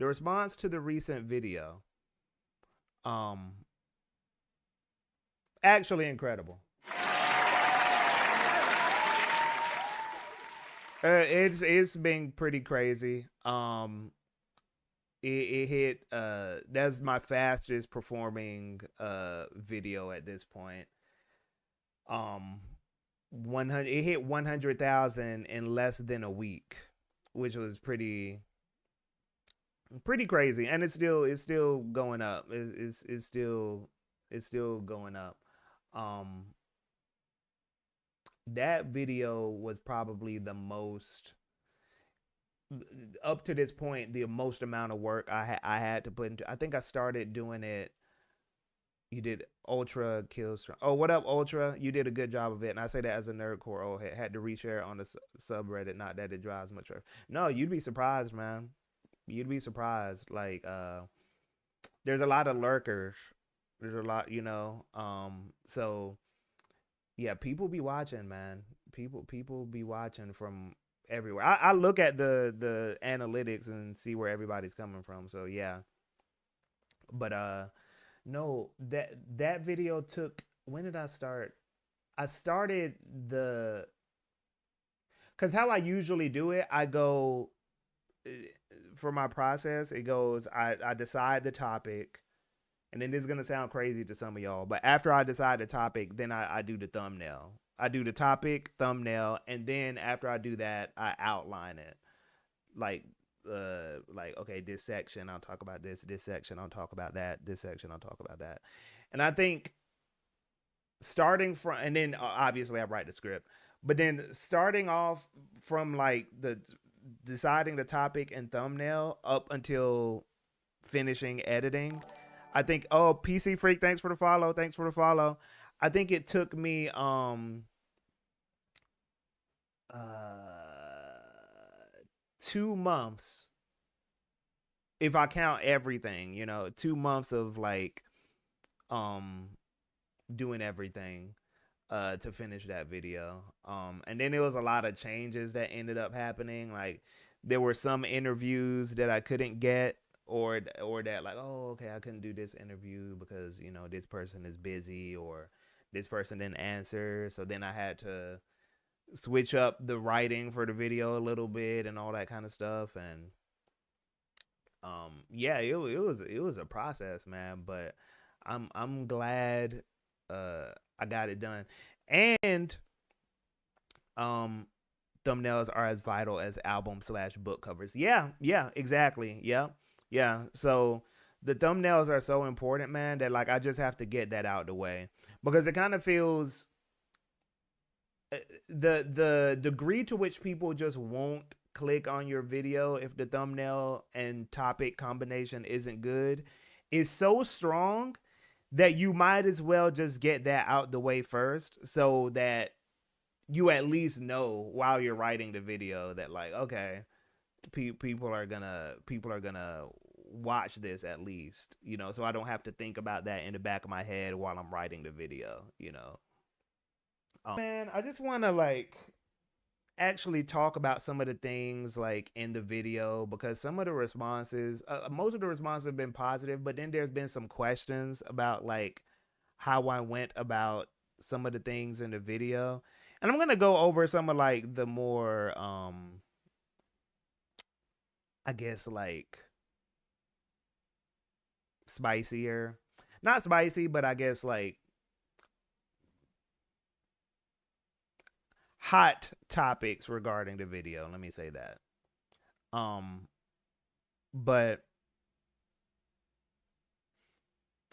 The response to the recent video, um, actually incredible. It's been pretty crazy. It hit that's my fastest performing video at this point. Um, 100 it hit 100,000 in less than a week, which was pretty crazy, and it's still going up. It's still going up. Um, that video was probably the most up to this point the most amount of work I had to put into. I think I started doing it. You did Ultra Kills. Oh, what up, Ultra? You did a good job of it, and I say that as a nerdcore. Oh, had to reshare it on the subreddit. Not that it drives much. No, you'd be surprised, man. You'd be surprised. Like, there's a lot of lurkers. There's a lot, So yeah, people be watching, man. People be watching from everywhere. I look at the analytics and see where everybody's coming from. So yeah, but no, that video took. When did I start? I started the because how I usually do it, I go uh, for my process. It goes. I decide the topic, and then this is gonna sound crazy to some of y'all, but after I decide the topic, then I do the thumbnail. I do the topic, thumbnail, and then after I do that, I outline it. Like like okay, this section I'll talk about this section I'll talk about that, this section I'll talk about that. And I think starting from and then obviously I write the script, but then starting off from like the deciding the topic and thumbnail up until finishing editing. I think PC Freak, thanks for the follow. Thanks for the follow. I think it took me uh 2 months if I count everything, 2 months of like um doing everything to finish that video. And then there was a lot of changes that ended up happening. Like there were some interviews that I couldn't get or that like, oh, okay, I couldn't do this interview because, this person is busy or this person didn't answer. So then I had to switch up the writing for the video a little bit and all that kind of stuff. And yeah, it was a process, man, but I'm glad I got it done. And um thumbnails are as vital as album/book covers. Yeah, exactly. Yeah. So the thumbnails are so important, man, that like I just have to get that out the way because it kind of feels the degree to which people just won't click on your video if the thumbnail and topic combination isn't good is so strong that you might as well just get that out the way first so that you at least know while you're writing the video that like okay, people are gonna watch this at least, so I don't have to think about that in the back of my head while I'm writing the video. Man, I just want to like actually talk about some of the things like in the video because some of the responses, most of the responses have been positive, but then there's been some questions about like how I went about some of the things in the video. And I'm going to go over some of like the more I guess like spicier. Not spicy, but I guess like hot topics regarding the video. Let me say that. Um but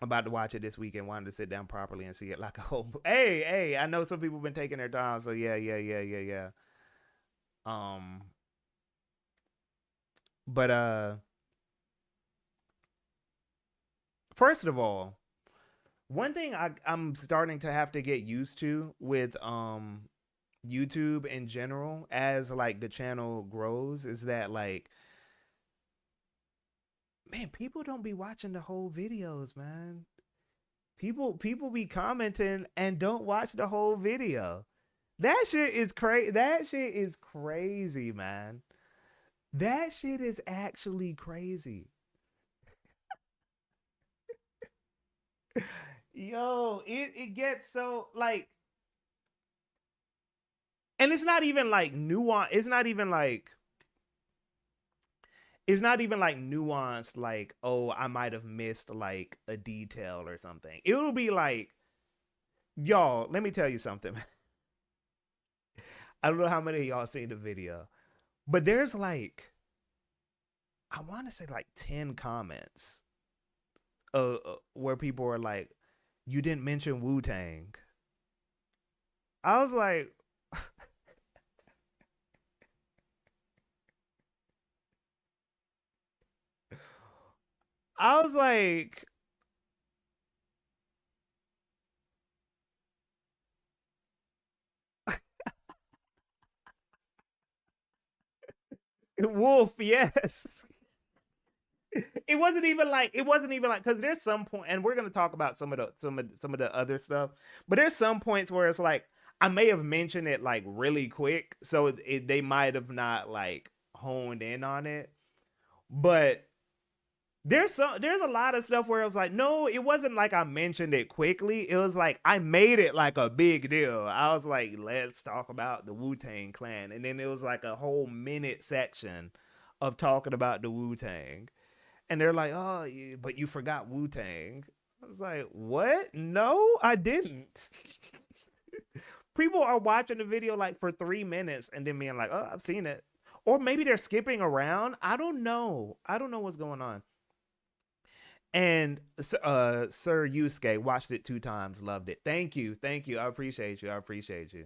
I'm about to watch it this weekend. Wanted to sit down properly and see it like a whole. Hey! I know some people have been taking their time, so yeah. Um, but first of all, one thing I'm starting to have to get used to with YouTube in general as like the channel grows is that like man, people don't be watching the whole videos, man. People be commenting and don't watch the whole video. That shit is crazy. That shit is crazy, man. That shit is actually crazy. Yo, it gets so like, and it's not even like nuance. It's not even like nuanced. Like, oh, I might have missed like a detail or something. It will be like, y'all, let me tell you something. I don't know how many of y'all seen the video, but there's like, I want to say like 10 comments where people are like, you didn't mention Wu Tang. I was like, I was like, Wolf, yes. It wasn't even like because there's some point, and we're gonna talk about some of the other stuff, but there's some points where it's like I may have mentioned it like really quick, so they might have not like honed in on it, but there's a lot of stuff where it was like, no, it wasn't like I mentioned it quickly. It was like I made it like a big deal. I was like, let's talk about the Wu-Tang Clan. And then it was like a whole minute section of talking about the Wu-Tang. And they're like, oh, but you forgot Wu-Tang. I was like, what? No, I didn't. People are watching the video like for 3 minutes and then being like, oh, I've seen it. Or maybe they're skipping around. I don't know. I don't know what's going on. And Sir Yusuke watched it 2 times, loved it. Thank you. I appreciate you. I appreciate you.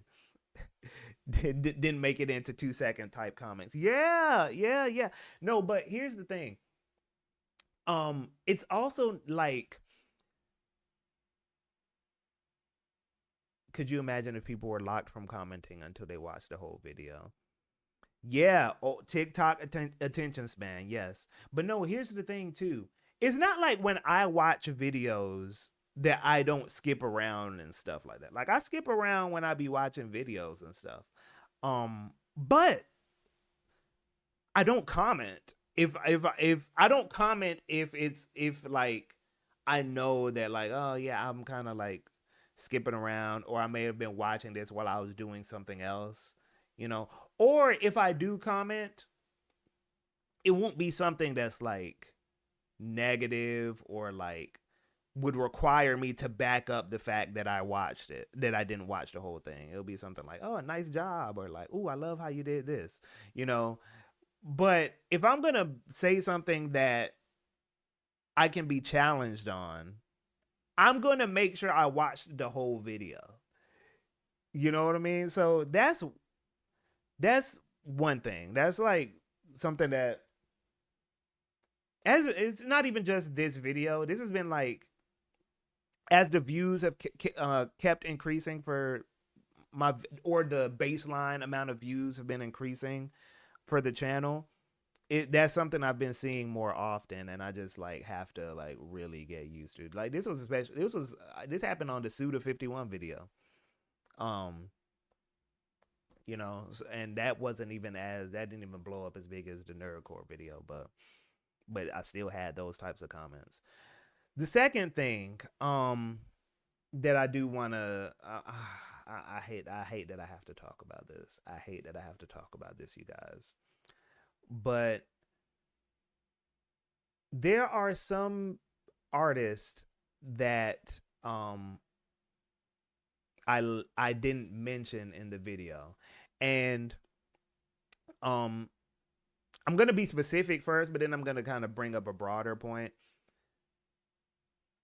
Didn't make it into 2 second type comments. Yeah, yeah, yeah. No, but here's the thing. It's also like, could you imagine if people were locked from commenting until they watched the whole video? Yeah, oh, TikTok attention span, yes. But no, here's the thing too. It's not like when I watch videos that I don't skip around and stuff like that. Like I skip around when I be watching videos and stuff. But I don't comment. If I don't comment if like I know that like, oh yeah, I'm kind of like skipping around, or I may have been watching this while I was doing something else, you know. Or if I do comment, it won't be something that's like negative or like would require me to back up the fact that I watched it, that I didn't watch the whole thing. It'll be something like, oh, nice job, or like, oh, I love how you did this, you know. But if I'm gonna say something that I can be challenged on, I'm gonna make sure I watch the whole video. You know what I mean? So that's one thing. That's like something that, as it's not even just this video. This has been like, as the views have kept increasing for my, or the baseline amount of views have been increasing for the channel. That's something I've been seeing more often, and I just like have to like really get used to. Like this was especially this happened on the Suda 51 video. Um, and that wasn't even as that didn't even blow up as big as the Nerdcore video, but I still had those types of comments. The second thing, that I do want to, I hate that I have to talk about this. I hate that I have to talk about this, you guys. But there are some artists that I didn't mention in the video, and um I'm gonna be specific first, but then I'm gonna kind of bring up a broader point.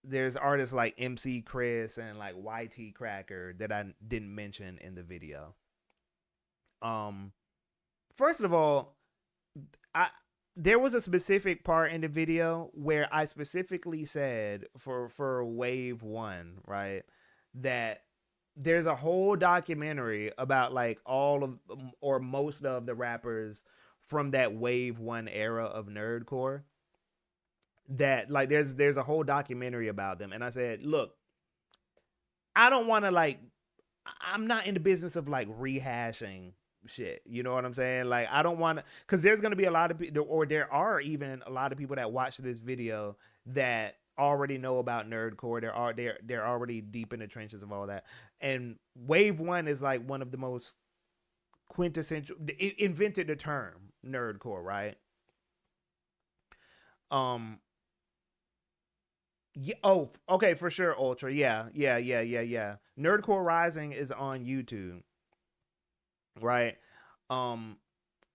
There's artists like MC Chris and like YT Cracker that I didn't mention in the video. Um, First of all, I there was a specific part in the video where I specifically said for wave 1, right? That there's a whole documentary about like all of, or most of the rappers from that wave 1 era of nerdcore, that like there's a whole documentary about them. And I said, look, I don't want to like, I'm not in the business of like rehashing shit. You know what I'm saying? Like, I don't want to, because there's going to be a lot of people, or there are even a lot of people that watch this video that already know about nerdcore. They're already deep in the trenches of all that. And wave one is like one of the most quintessential. It invented the term nerdcore, right? Um. Yeah. Oh, okay, for sure. Ultra. Yeah. Nerdcore Rising is on YouTube, right? Um.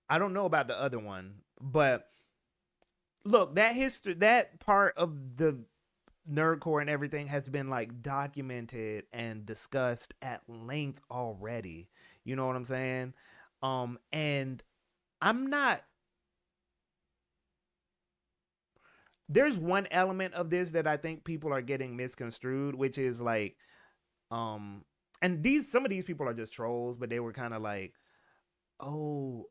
I don't know about the other one, but look, that history, that part of the nerdcore and everything has been like documented and discussed at length already. You know what I'm saying? And I'm not. There's one element of this that I think people are getting misconstrued, which is like, um, and these some of these people are just trolls, but they were kind of like, oh,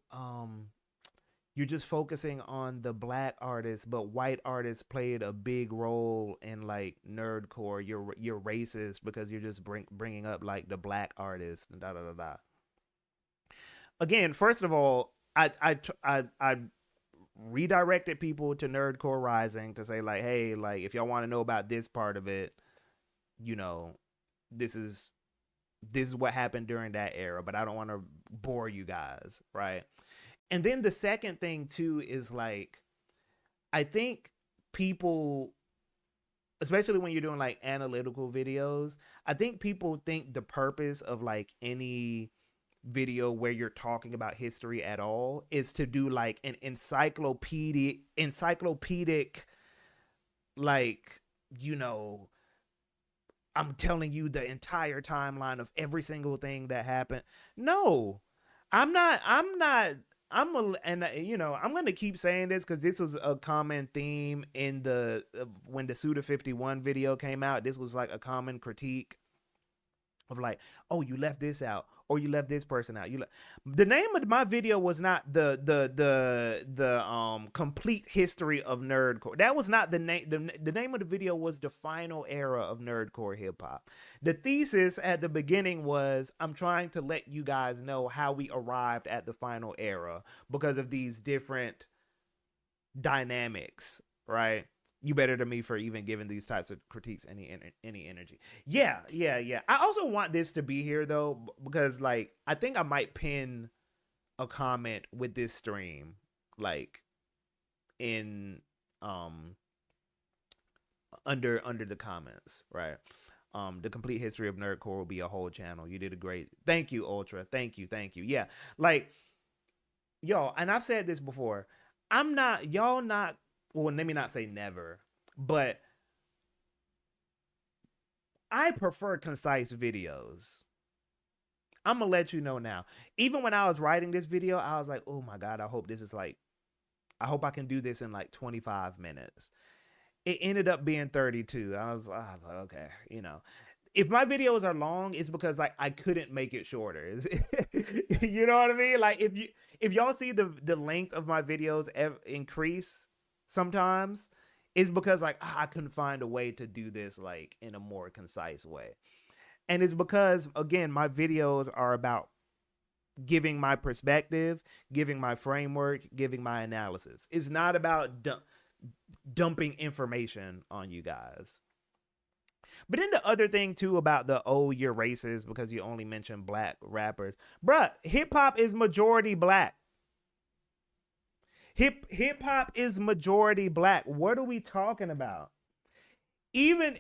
you're just focusing on the black artists, but white artists played a big role in like nerdcore. You're racist because you're just bringing up like the black artists and da da da da. Again, first of all, I redirected people to Nerdcore Rising to say like, hey, like if y'all want to know about this part of it, you know, this is this is what happened during that era, but I don't want to bore you guys, right? And then the second thing too is like, I think people, especially when you're doing like analytical videos, I think people think the purpose of like any video where you're talking about history at all is to do like an encyclopedic, like, you know, I'm telling you the entire timeline of every single thing that happened. No, I'm not. And you know, I'm gonna keep saying this because this was a common theme in the when the Suda 51 video came out. This was like a common critique of like, oh, you left this out or you left this person out. The name of my video was not the complete history of nerdcore. That was not the name. The name of the video was the final era of nerdcore hip hop. The thesis at the beginning was, I'm trying to let you guys know how we arrived at the final era because of these different dynamics, right? You better than me for even giving these types of critiques any energy. Yeah. I also want this to be here though, because like I think I might pin a comment with this stream, like in under the comments, right? The complete history of nerdcore will be a whole channel. You did a great. Thank you, Ultra. Thank you. Yeah, like y'all, and I've said this before. I'm not y'all not. Well, let me not say never, but I prefer concise videos. I'm gonna let you know now. Even when I was writing this video, I was like, oh my God, I hope this is like, I hope I can do this in like 25 minutes. It ended up being 32. I was like, oh, okay, you know. If my videos are long, it's because like I couldn't make it shorter. You know what I mean? Like if y'all see the length of my videos increase sometimes, it's because like I couldn't find a way to do this like in a more concise way. And it's because again, my videos are about giving my perspective, giving my framework, giving my analysis. It's not about dumping information on you guys. But then the other thing too about the, oh, you're racist because you only mention black rappers. Bruh, hip hop is majority black. Hip hop is majority black. What are we talking about? Even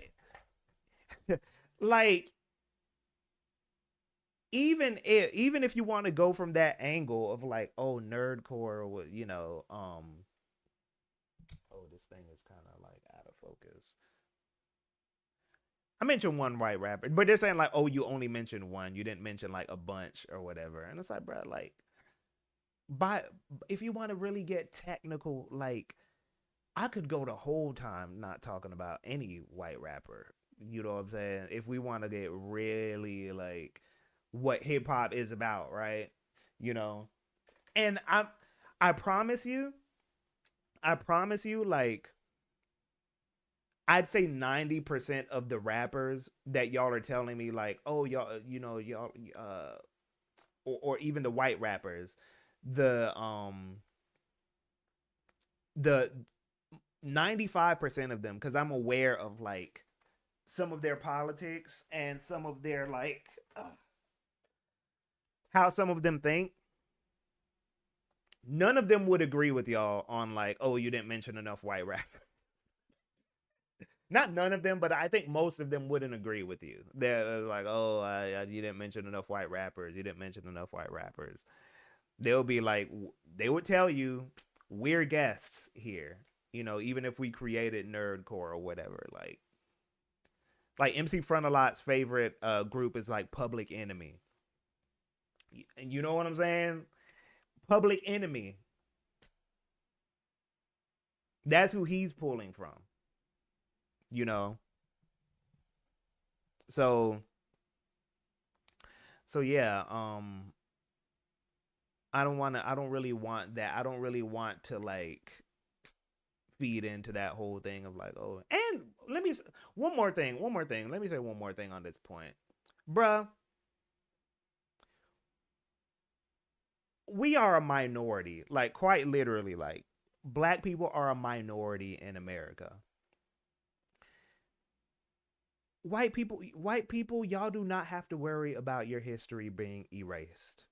like even if you want to go from that angle of like, oh, nerdcore, or you know, oh, this thing is kind of like out of focus. I mentioned one white rapper, but they're saying like, oh, you only mentioned one. You didn't mention like a bunch or whatever. And it's like, bro, like, by if you want to really get technical, like, I could go the whole time not talking about any white rapper. You know what I'm saying? If we want to get really like what hip hop is about, right? You know, and I promise you, like I'd say 90% of the rappers that y'all are telling me like, oh, y'all, you know, y'all or even the white rappers, the 95% of them, because I'm aware of like some of their politics and some of their like how some of them think. None of them would agree with y'all on like, oh, you didn't mention enough white rappers. Not none of them, but I think most of them wouldn't agree with you. They're like, oh, you didn't mention enough white rappers. You didn't mention enough white rappers. They'll be like, they would tell you, we're guests here. You know, even if we created Nerdcore or whatever, like MC Frontalot's favorite group is like Public Enemy. And you know what I'm saying? Public Enemy. That's who he's pulling from. You know. So yeah, I don't really want that. I don't really want to like feed into that whole thing of like, oh, and let me one more thing. Let me say one more thing on this point. Bruh, we are a minority. Like quite literally, like black people are a minority in America. White people, y'all do not have to worry about your history being erased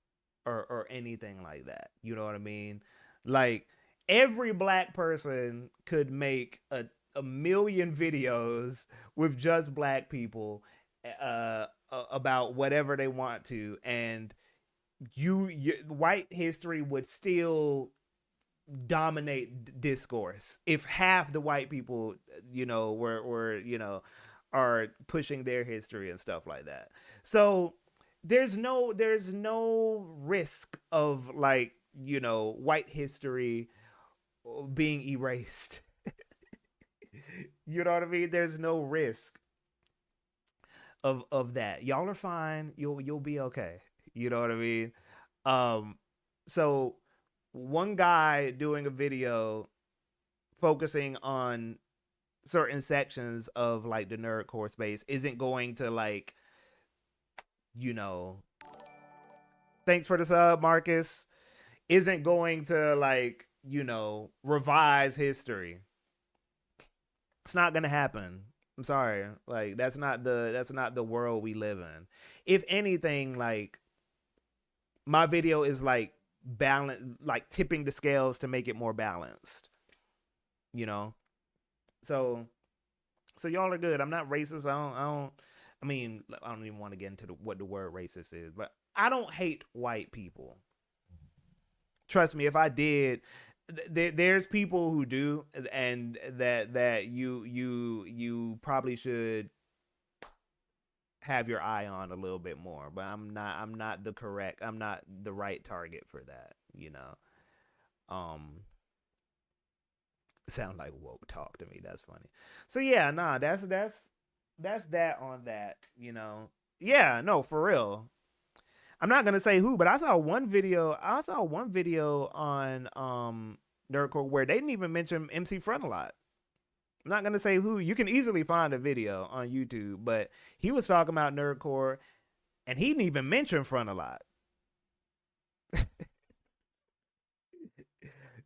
or anything like that. You know what I mean? Like every black person could make a million videos with just black people about whatever they want to, and white history would still dominate discourse if half the white people, you know, were you know, are pushing their history and stuff like that. So there's no risk of like, you know, white history being erased. You know what I mean? There's no risk of that. Y'all are fine. You'll be okay. You know what I mean? Um so one guy doing a video focusing on certain sections of like the nerdcore space isn't going to like, you know, thanks for the sub, Marcus, isn't going to like, you know, revise history. It's not gonna happen. I'm sorry. Like that's not the world we live in. If anything, like my video is like balance, like tipping the scales to make it more balanced. You know? So y'all are good. I'm not racist. I mean, I don't even want to get into what the word racist is, but I don't hate white people. Trust me, if I did, there's people who do, and that you probably should have your eye on a little bit more. But I'm not the correct. I'm not the right target for that. You know. Sound like woke talk to me. That's funny. So yeah, nah, that's that on that. You know. Yeah, no, for real. I'm not gonna say who, but I saw one video. I saw one video on Nerdcore where they didn't even mention MC Front a lot. I'm not gonna say who. You can easily find a video on YouTube, but he was talking about Nerdcore, and he didn't even mention Front a lot.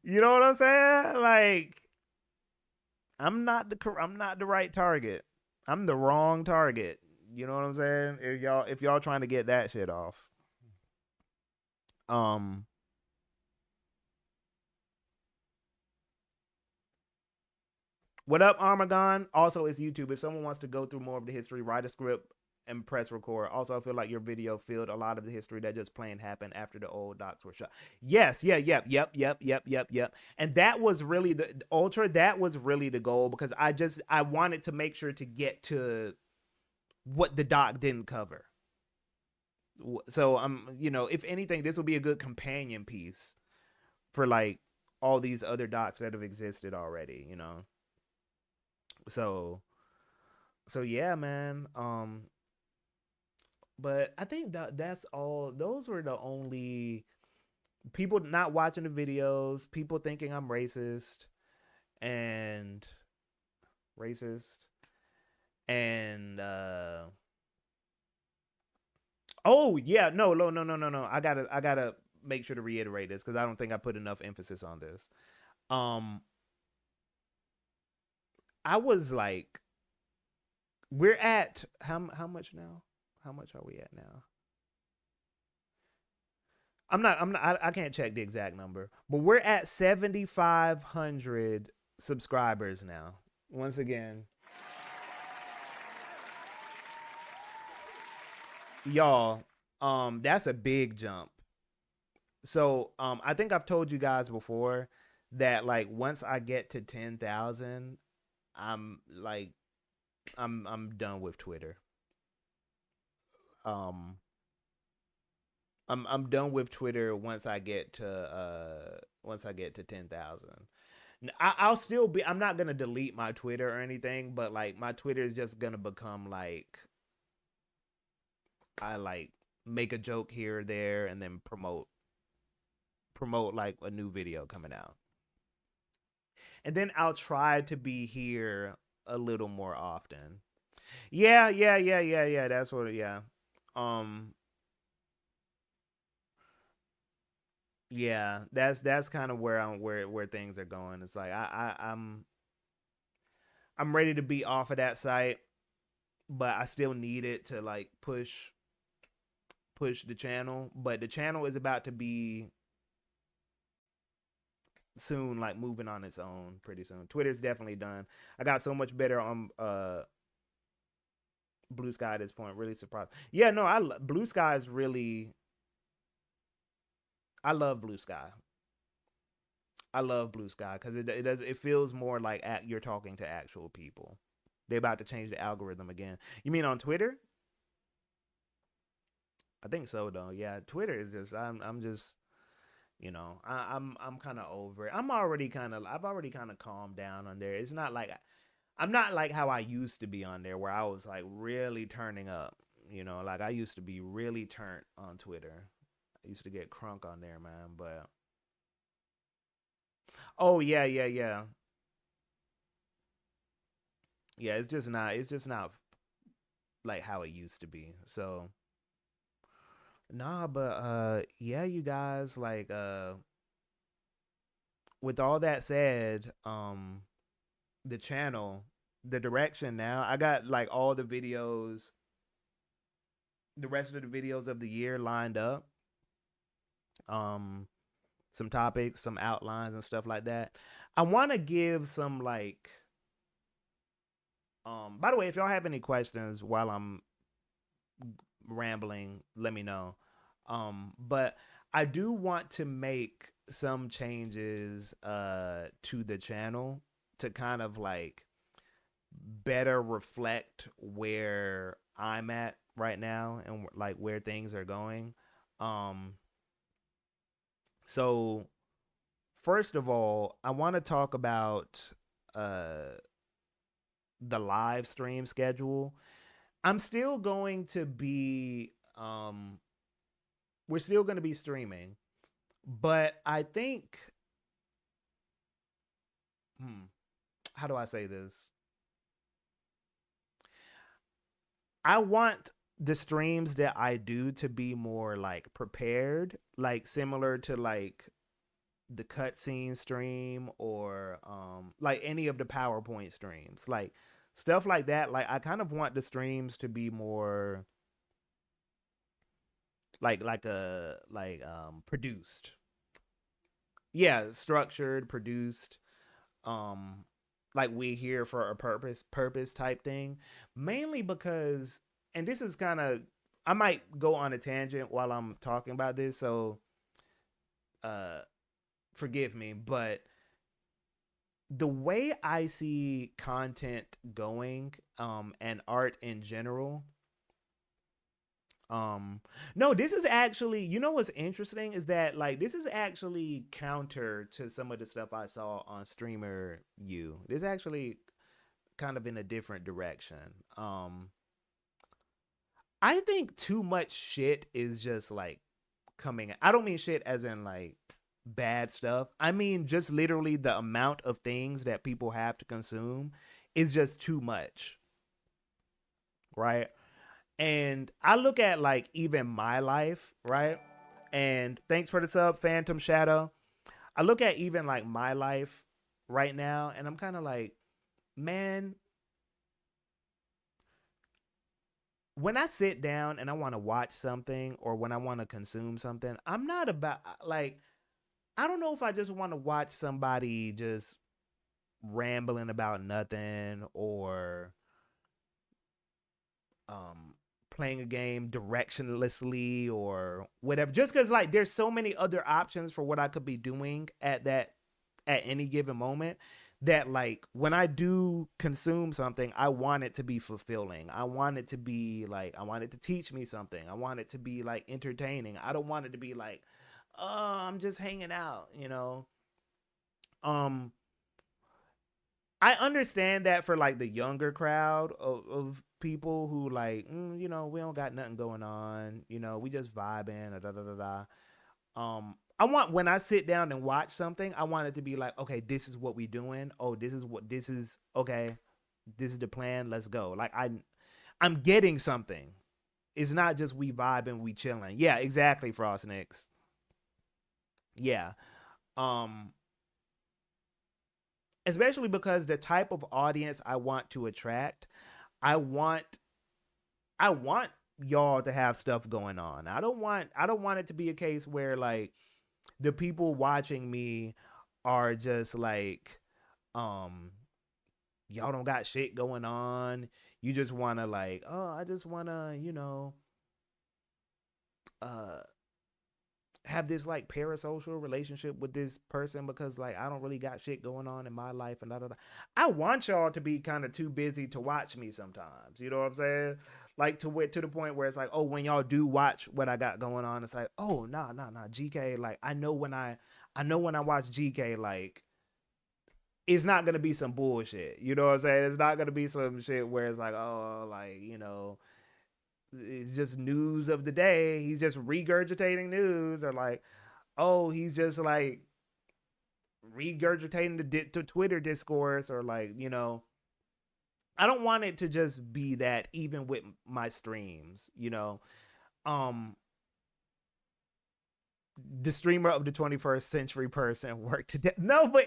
You know what I'm saying? Like, I'm not the right target. I'm the wrong target. You know what I'm saying? If y'all trying to get that shit off. Um What up, Armagon? Also, it's YouTube. If someone wants to go through more of the history, write a script and press record. Also, I feel like your video filled a lot of the history that just plain happened after the old docs were shot. Yes, yeah, yep. And that was really the ultra. That was really the goal because I wanted to make sure to get to what the doc didn't cover. So you know, if anything, this will be a good companion piece for like all these other docs that have existed already. You know. So yeah, man. But I think that's all. Those were the only people not watching the videos, people thinking I'm and racist and Oh yeah, no. I gotta make sure to reiterate this because I don't think I put enough emphasis on this. Um, I was like, we're at how much now? How much are we at now? I can't check the exact number, but we're at 7,500 subscribers now. Once again, y'all, that's a big jump. So, I think I've told you guys before that like once I get to 10,000, I'm like I'm done with Twitter. Um, I'm done with Twitter once I get to 10,000. I'll still be. I'm not gonna delete my Twitter or anything, but like my Twitter is just gonna become like I like make a joke here or there and then promote like a new video coming out, and then I'll try to be here a little more often. Yeah. That's what. Yeah. Um. Yeah. That's kind of where where things are going. It's like I'm ready to be off of that site, but I still need it to like push the channel. But the channel is about to be soon, like moving on its own pretty soon. Twitter's definitely done. I got so much better on Blue Sky at this point. Really surprised. Yeah, no, Blue Sky is really. I love Blue Sky. I love Blue Sky because it feels more like you're talking to actual people. They're about to change the algorithm again. You mean on Twitter? I think so though. Yeah, Twitter is just I'm just I'm kind of over it. I've already kind of calmed down on there. It's not like I'm not like how I used to be on there where I was like really turning up. Like I used to be really turned on Twitter. I used to get crunk on there, man. But oh yeah. It's just not like how it used to be. So nah, but yeah, you guys like with all that said, the channel, the direction now. I got like all the videos, the rest of the videos of the year lined up. Um, some topics, some outlines, and stuff like that. I want to give some like. By the way, if y'all have any questions while I'm rambling, let me know. But I do want to make some changes to the channel to kind of like better reflect where I'm at right now and like where things are going. Um so first of all, I want to talk about uh the live stream schedule. I'm still going to be we're still going to be streaming, but I think hmm, how do I say this? I want the streams that I do to be more like prepared, like similar to like the cutscene stream or like any of the PowerPoint streams. Like stuff like that. Like I kind of want the streams to be more produced. Yeah, structured, produced, um like we here for a purpose type thing, mainly because, and this is kind of, I might go on a tangent while I'm talking about this, so uh forgive me, but the way I see content going, and art in general, um no, this is actually, what's interesting is that like this is actually counter to some of the stuff I saw on streamer you. This actually kind of in a different direction. I think too much shit is just like coming. I don't mean shit as in like bad stuff. I mean just literally the amount of things that people have to consume is just too much, right? And I look at like even my life, right? And thanks for the sub, Phantom Shadow. I look at even like my life right now, and I'm kind of like, man, when I sit down and I want to watch something or when I want to consume something, I'm not about like, I don't know if I just want to watch somebody just rambling about nothing or um playing a game directionlessly or whatever, just because like there's so many other options for what I could be doing at any given moment, that like when I do consume something, I want it to be fulfilling. I want it to be like, I want it to teach me something. I want it to be like entertaining. I don't want it to be like, oh, I'm just hanging out, um I understand that for like the younger crowd of people who like, we don't got nothing going on, we just vibing, da da da da. I want, when I sit down and watch something, I want it to be like, okay, this is what we doing. Oh, this is okay. This is the plan. Let's go. Like I'm getting something. It's not just we vibing, we chilling. Yeah, exactly, Frostnix. Yeah. Um, Especially because the type of audience I want to attract, I want I want y'all to have stuff going on. I don't want it to be a case where like the people watching me are just like, um y'all don't got shit going on. You just want to like, oh, I just want to, uh have this like parasocial relationship with this person because like I don't really got shit going on in my life and da da da. I want y'all to be kind of too busy to watch me sometimes. You know what I'm saying? Like to the point where it's like, oh, when y'all do watch what I got going on, it's like, oh, nah, GK. Like I know when I watch GK, like it's not gonna be some bullshit. You know what I'm saying? It's not gonna be some shit where it's like, oh, like it's just news of the day. He's just regurgitating news, or like, oh, he's just like regurgitating the Twitter discourse, or like, I don't want it to just be that. Even with my streams, um, the streamer of the 21st century person worked to death. No, but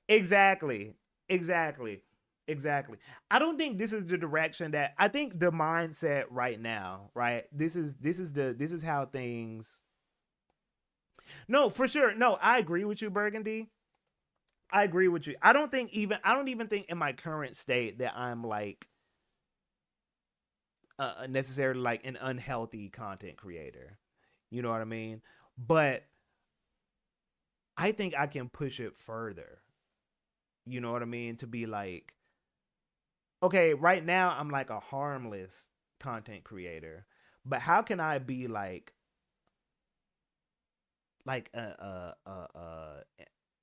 exactly, exactly, exactly. I don't think this is the direction that I think the mindset right now. Right, this is how things. No, for sure. No, I agree with you, Burgundy. I agree with you. I don't even think in my current state that I'm like necessarily like an unhealthy content creator. You know what I mean? But I think I can push it further. You know what I mean? To be like, okay, right now I'm like a harmless content creator, but how can I be like an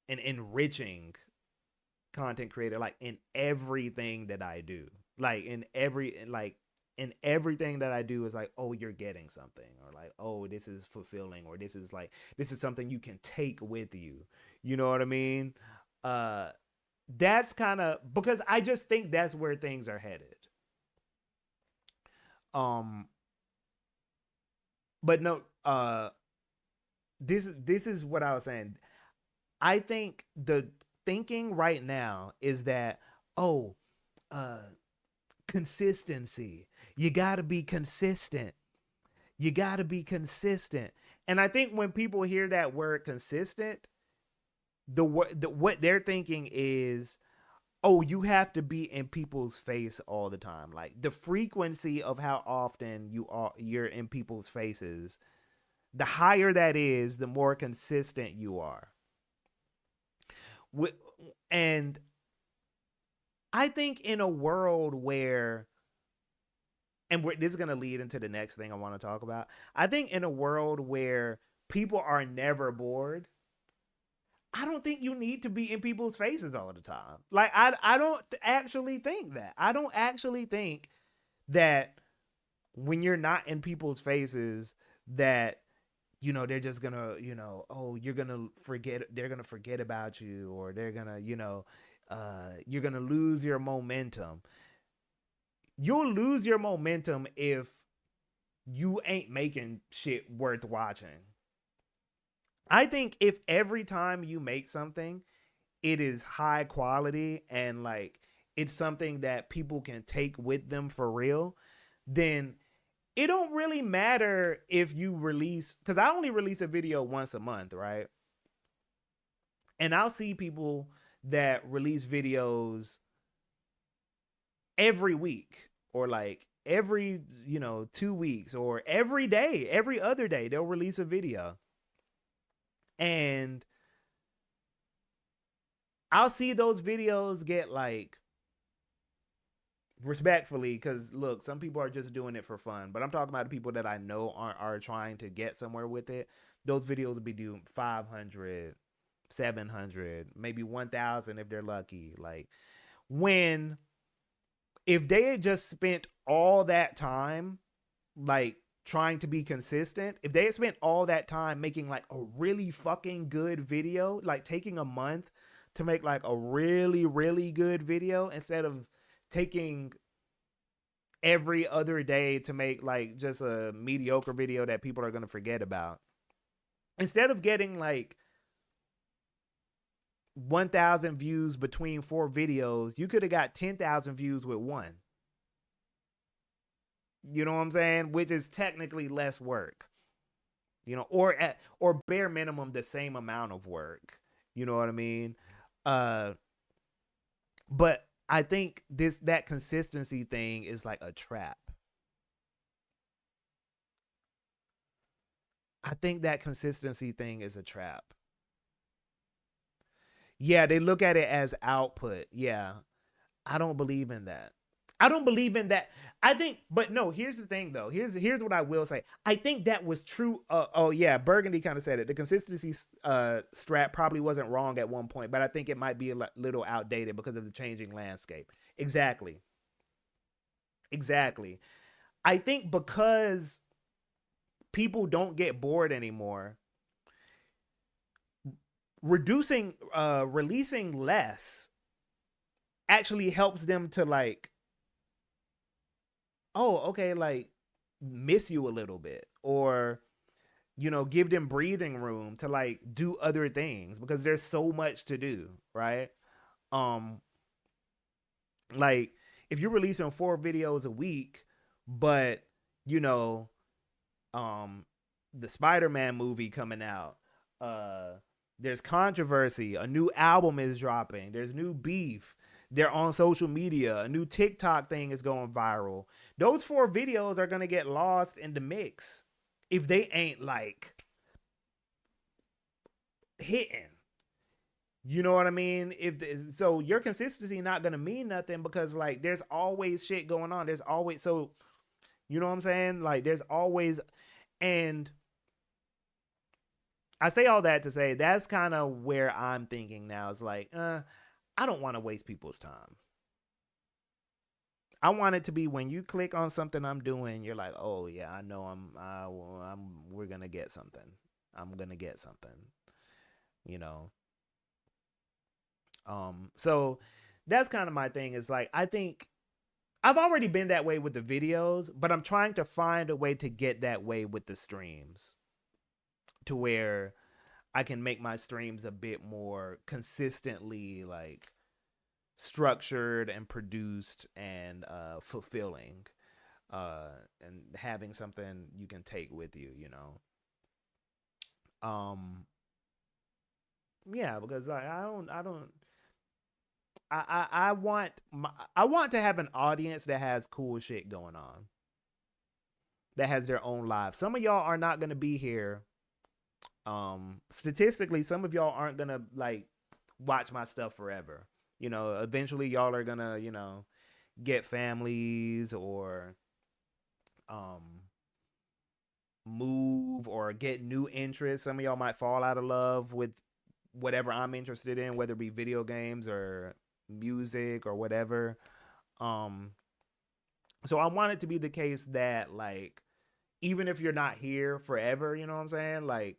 enriching content creator, like in everything that I do, like in everything that I do is like, oh, you're getting something, or like, oh, this is fulfilling, or this is something you can take with you. You know what I mean? Uh, that's kind of because I just think that's where things are headed. Um, but no, this is what I was saying. I think the thinking right now is that, oh, uh consistency. You got to be consistent. You got to be consistent. And I think when people hear that word consistent, what they're thinking is, oh, you have to be in people's face all the time. Like the frequency of how often you're in people's faces, the higher that is, the more consistent you are. And I think in a world where, and this is going to lead into the next thing I want to talk about. I think in a world where people are never bored, I don't think you need to be in people's faces all the time. Like I don't actually think that. I don't actually think that when you're not in people's faces that they're just gonna, oh, you're gonna forget, they're gonna forget about you, or they're gonna, you're gonna lose your momentum. you'll lose your momentum if you ain't making shit worth watching. I think if every time you make something, it is high quality and like it's something that people can take with them for real, then it don't really matter if you release, because I only release a video once a month, right? And I'll see people that release videos every week or like every 2 weeks or every day, every other day they'll release a video. And I'll see those videos get like, respectfully, because look, some people are just doing it for fun, but I'm talking about the people that I know are trying to get somewhere with it. Those videos will be doing 500, 700, maybe 1,000 if they're lucky. Like, when if they had just spent all that time like trying to be consistent, if they had spent all that time making like a really fucking good video, like taking a month to make like a really really good video instead of taking every other day to make like just a mediocre video that people are going to forget about, instead of getting like 1,000 views between 4 videos, you could have got 10,000 views with one. You know what I'm saying? Which is technically less work, or bare minimum the same amount of work. You know what I mean? Uh, but I think that consistency thing is like a trap. I think that consistency thing is a trap. Yeah, they look at it as output. Yeah, I don't believe in that. I don't believe in that. I think, but no. Here's the thing, though. Here's what I will say. I think that was true. Oh yeah, Burgundy kind of said it. The consistency strap probably wasn't wrong at one point, but I think it might be a little outdated because of the changing landscape. Exactly, exactly. I think because people don't get bored anymore, releasing less actually helps them to like, oh, okay, like miss you a little bit, or give them breathing room to like do other things because there's so much to do, right? Um, like if you're releasing 4 videos a week, but you know, um, the Spider-Man movie coming out, uh, there's controversy, a new album is dropping, there's new beef, they're on social media, a new TikTok thing is going viral. Those 4 videos are gonna get lost in the mix if they ain't like hitting. You know what I mean? So your consistency not gonna mean nothing because like there's always shit going on. There's always, so you know what I'm saying? Like there's always, and I say all that to say that's kind of where I'm thinking now. It's like, I don't want to waste people's time. I want it to be when you click on something I'm doing, you're like, oh yeah, I know we're gonna get something. I'm gonna get something. You know. So that's kind of my thing. Is like I think I've already been that way with the videos, but I'm trying to find a way to get that way with the streams, to where I can make my streams a bit more consistently like structured and produced and fulfilling, and having something you can take with you, um yeah, because like I want to have an audience that has cool shit going on, that has their own lives. Some of y'all are not going to be here. Statistically, some of y'all aren't going to like watch my stuff forever. Eventually y'all are going to, get families or um move or get new interests. Some of y'all might fall out of love with whatever I'm interested in, whether it be video games or music or whatever. Um, so I want it to be the case that like even if you're not here forever, you know what I'm saying? Like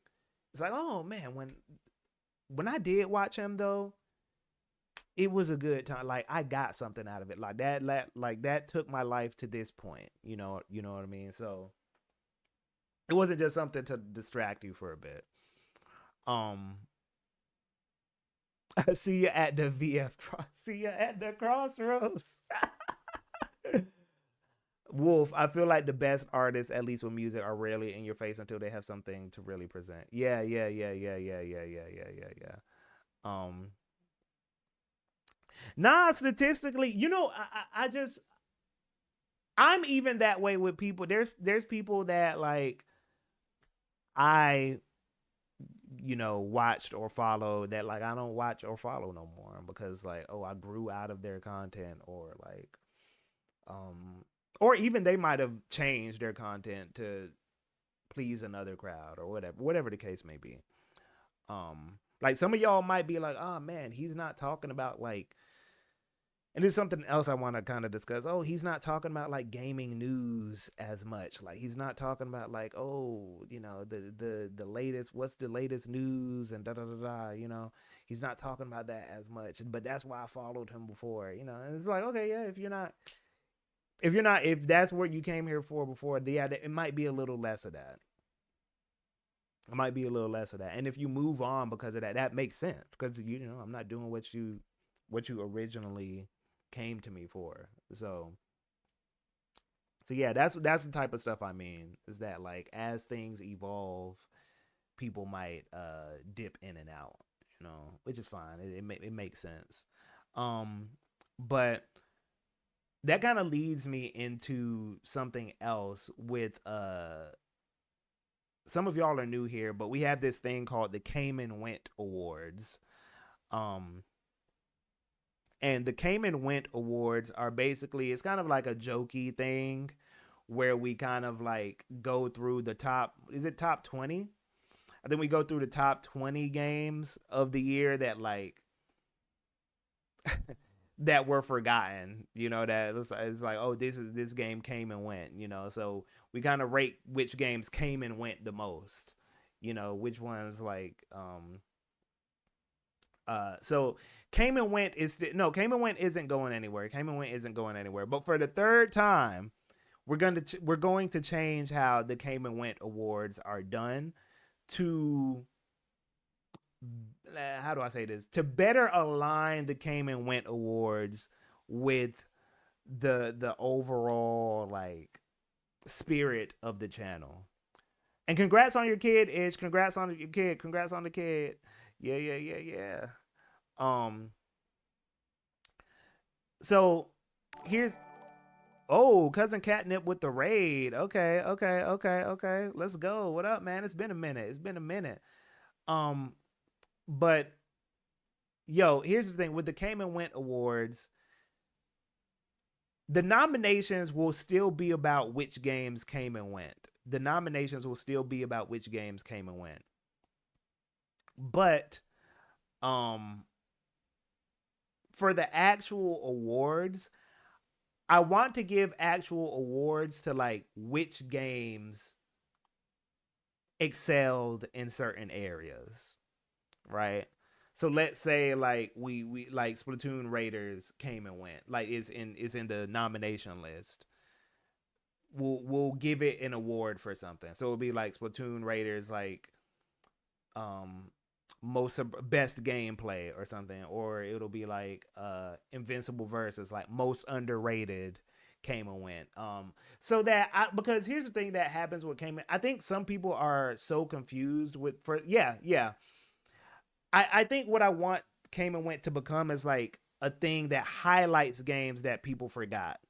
it's like, oh man, when I did watch him though, it was a good time. Like I got something out of it. Like that took my life to this point. You know what I mean? So it wasn't just something to distract you for a bit. Um, see you at the see you at the crossroads. Wolf, I feel like the best artists, at least with music, are rarely in your face until they have something to really present. Yeah, yeah, yeah, yeah, yeah, yeah, yeah, yeah, yeah, yeah. Um, nah, statistically, I just I'm even that way with people. There's people that like I watched or followed that like I don't watch or follow no more because like I grew out of their content or like um or even they might have changed their content to please another crowd or whatever the case may be. Like some of y'all might be like, oh man, he's not talking about like, and there's something else I want to kind of discuss. Oh, he's not talking about like gaming news as much. Like he's not talking about like, the latest, what's the latest news and da da da da. He's not talking about that as much. But that's why I followed him before. And it's like, okay, yeah, if that's what you came here for before, yeah, it might be a little less of that. It might be a little less of that. And if you move on because of that, that makes sense because I'm not doing what you originally came to me for. So yeah, that's the type of stuff I mean. Is that like as things evolve, people might dip in and out, which is fine. It makes sense. Um, but that kind of leads me into something else with some of y'all are new here, but we have this thing called the Came and Went Awards. Um, and the Came and Went Awards are basically, it's kind of like a jokey thing where we kind of like go through the top, is it top 20? I think we go through the top 20 games of the year that like that were forgotten, that it's like, oh, this game came and went, so we kind of rate which games came and went the most, which ones like so came and went came and went isn't going anywhere. Came and went isn't going anywhere. But for the third time, we're going to change how the Came and Went awards are done to how do I say this? To better align the Came and Went awards with the overall like spirit of the channel. And congrats on your kid, Itch. Congrats on your kid. Congrats on the kid. Yeah, yeah, yeah, yeah. Um so here's cousin Catnip with the raid. Okay, okay, okay, okay. Let's go. What up, man? It's been a minute. It's been a minute. Um but yo, here's the thing with the Came and Went awards, the nominations will still be about which games came and went. The nominations will still be about which games came and went. But for the actual awards, I want to give actual awards to like which games excelled in certain areas, right? So let's say like we like Splatoon Raiders came and went, like is in the nomination list. We'll give it an award for something. So it'll be like Splatoon Raiders like um most best gameplay or something, or it'll be like Invincible Versus like most underrated came and went. So that because here's the thing that happens with came. I think some people are so confused with yeah. I think what I want came and went to become is like a thing that highlights games that people forgot.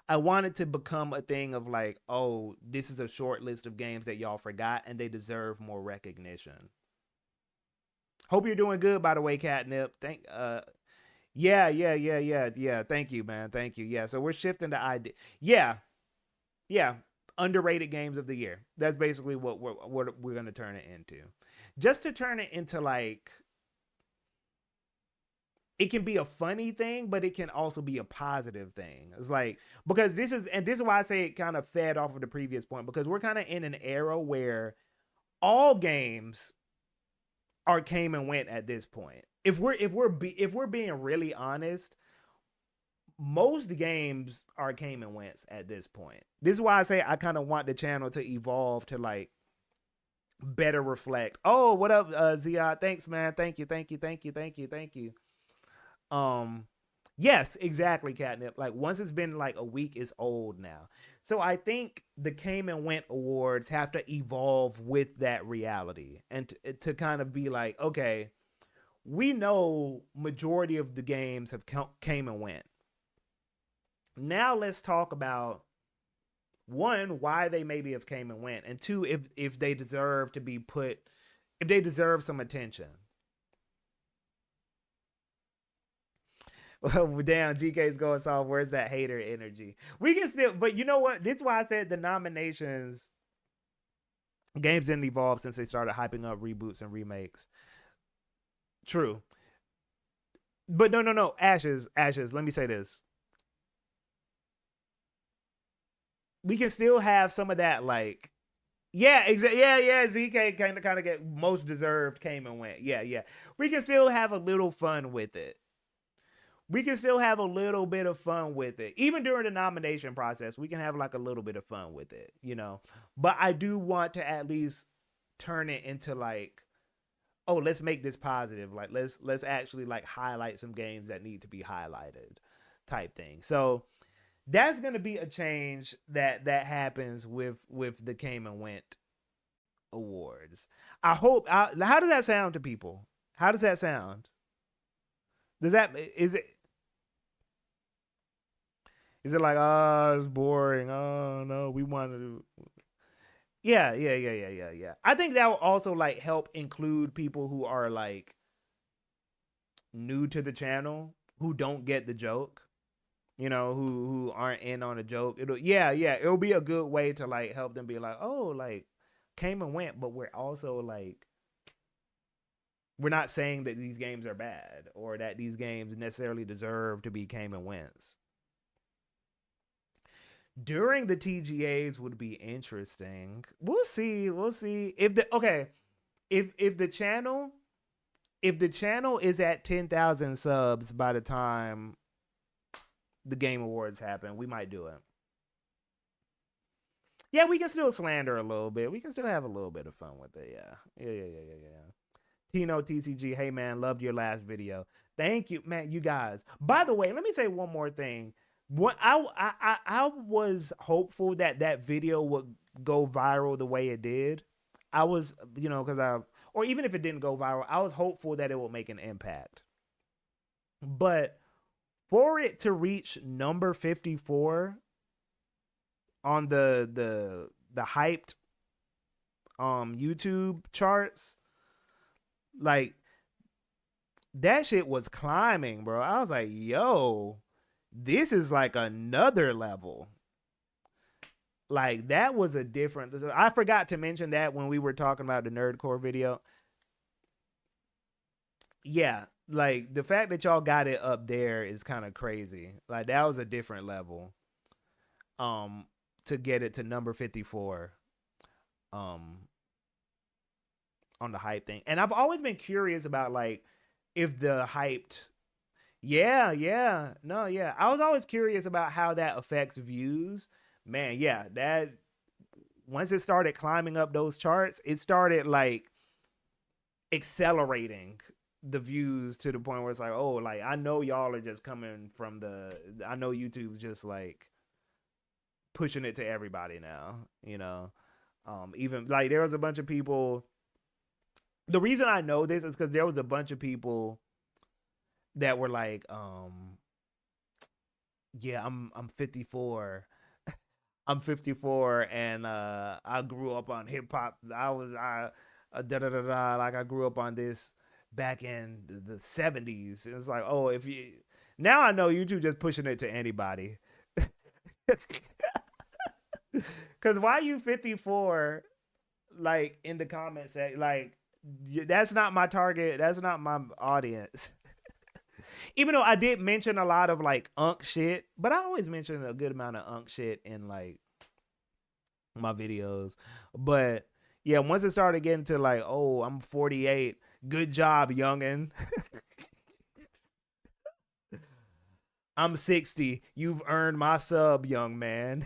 I want it to become a thing of like, oh, this is a short list of games that y'all forgot and they deserve more recognition. Hope you're doing good, by the way, Catnip. Yeah. Thank you, man. Thank you. Yeah, so we're shifting the idea. Yeah. Underrated games of the year. That's basically what we're gonna turn it into. Just to turn it into like, it can be a funny thing, but it can also be a positive thing. It's like, because this is why I say it kind of fed off of the previous point, because we're kind of in an era where all games came and went at this point. If we're being really honest, most games are came and went at this point. This is why I say I kind of want the channel to evolve to like better reflect. Oh, what up, Zia? Thanks, man. Thank you, thank you, thank you, thank you, thank you. Yes, exactly, Catnip. Like once it's been like a week, it's old now. So I think the came and went awards have to evolve with that reality and to kind of be like, okay, we know majority of the games have came and went. Now let's talk about one, why they maybe have came and went, and two, if they deserve to be put, if they deserve some attention. Well, damn, GK's going soft. Where's that hater energy? We can still, but you know what? This is why I said the nominations. Games didn't evolve since they started hyping up reboots and remakes. True, but no. Ashes. Let me say this. We can still have some of that, like, yeah, exactly. Yeah. ZK kind of get most deserved came and went. Yeah. We can still have a little fun with it. We can still have a little bit of fun with it. Even during the nomination process, we can have like a little bit of fun with it, you know. But I do want to at least turn it into like, oh, let's make this positive. Like let's actually like highlight some games that need to be highlighted type thing. So that's going to be a change that happens with the came and went awards. I hope how does that sound to people? How does that sound? Does that is it like, oh, it's boring. Oh no, we want to. Yeah. I think that will also like help include people who are like new to the channel who don't get the joke. You know, who aren't in on a joke. It'll be a good way to like help them be like, oh, like came and went, but we're also like we're not saying that these games are bad or that these games necessarily deserve to be came and wents. During the TGAs would be interesting. We'll see if the channel is at 10,000 subs by the time the game awards happen, we might do it. Yeah, we can still slander a little bit. We can still have a little bit of fun with it. Yeah. Tino TCG, hey man, loved your last video. Thank you, man. You guys. By the way, let me say one more thing. What I was hopeful that video would go viral the way it did. I was, because or even if it didn't go viral, I was hopeful that it would make an impact. But for it to reach number 54 on the hyped YouTube charts, like that shit was climbing, bro. I was like, yo, this is like another level. Like that was a different. I forgot to mention that when we were talking about the Nerdcore video. Yeah, like the fact that y'all got it up there is kind of crazy. Like that was a different level. To get it to number 54. On the hype thing. And I've always been curious about like if the hyped I was always curious about how that affects views. Man, yeah, that once it started climbing up those charts, it started like accelerating the views to the point where it's like, oh, like I know y'all are just coming from I know YouTube's just like pushing it to everybody now, even like there was a bunch of people. The reason I know this is because there was a bunch of people that were like, yeah, I'm 54. I'm 54 and I grew up on hip hop. Like I grew up on this back in the 70s. It was like, oh, if you now I know YouTube just pushing it to anybody. Cause why you 54? Like in the comments, like that's not my target. That's not my audience. Even though I did mention a lot of like unk shit, but I always mention a good amount of unk shit in like my videos. But yeah, once it started getting to like, oh, I'm 48, Good job, youngin. I'm 60. You've earned my sub, young man.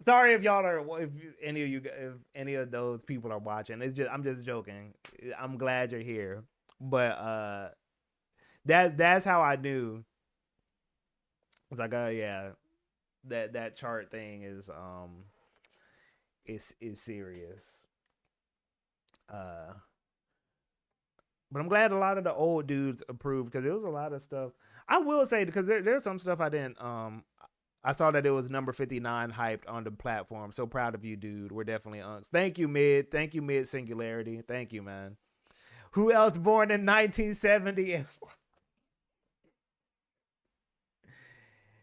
Sorry if y'all are, if any of you, if any of those people are watching. It's just, I'm just joking. I'm glad you're here, but that's how I knew. It's like, oh yeah, that chart thing is serious. Uh, but I'm glad a lot of the old dudes approved because there was a lot of stuff. I will say because there's some stuff I didn't. I saw that it was number 59 hyped on the platform. So proud of you, dude. We're definitely unks. Thank you, Mid. Thank you, Mid Singularity. Thank you, man. Who else born in 1970?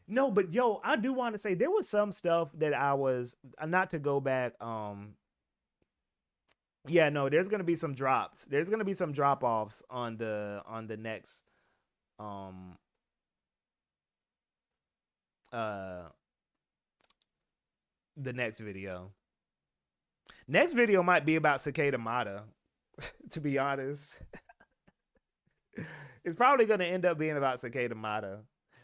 No, but yo, I do want to say there was some stuff that I was not to go back. Yeah, no, there's gonna be some drops. There's gonna be some drop offs on the next um uh the next video. Next video might be about Cicada Mata, to be honest. It's probably gonna end up being about Cicada Mata.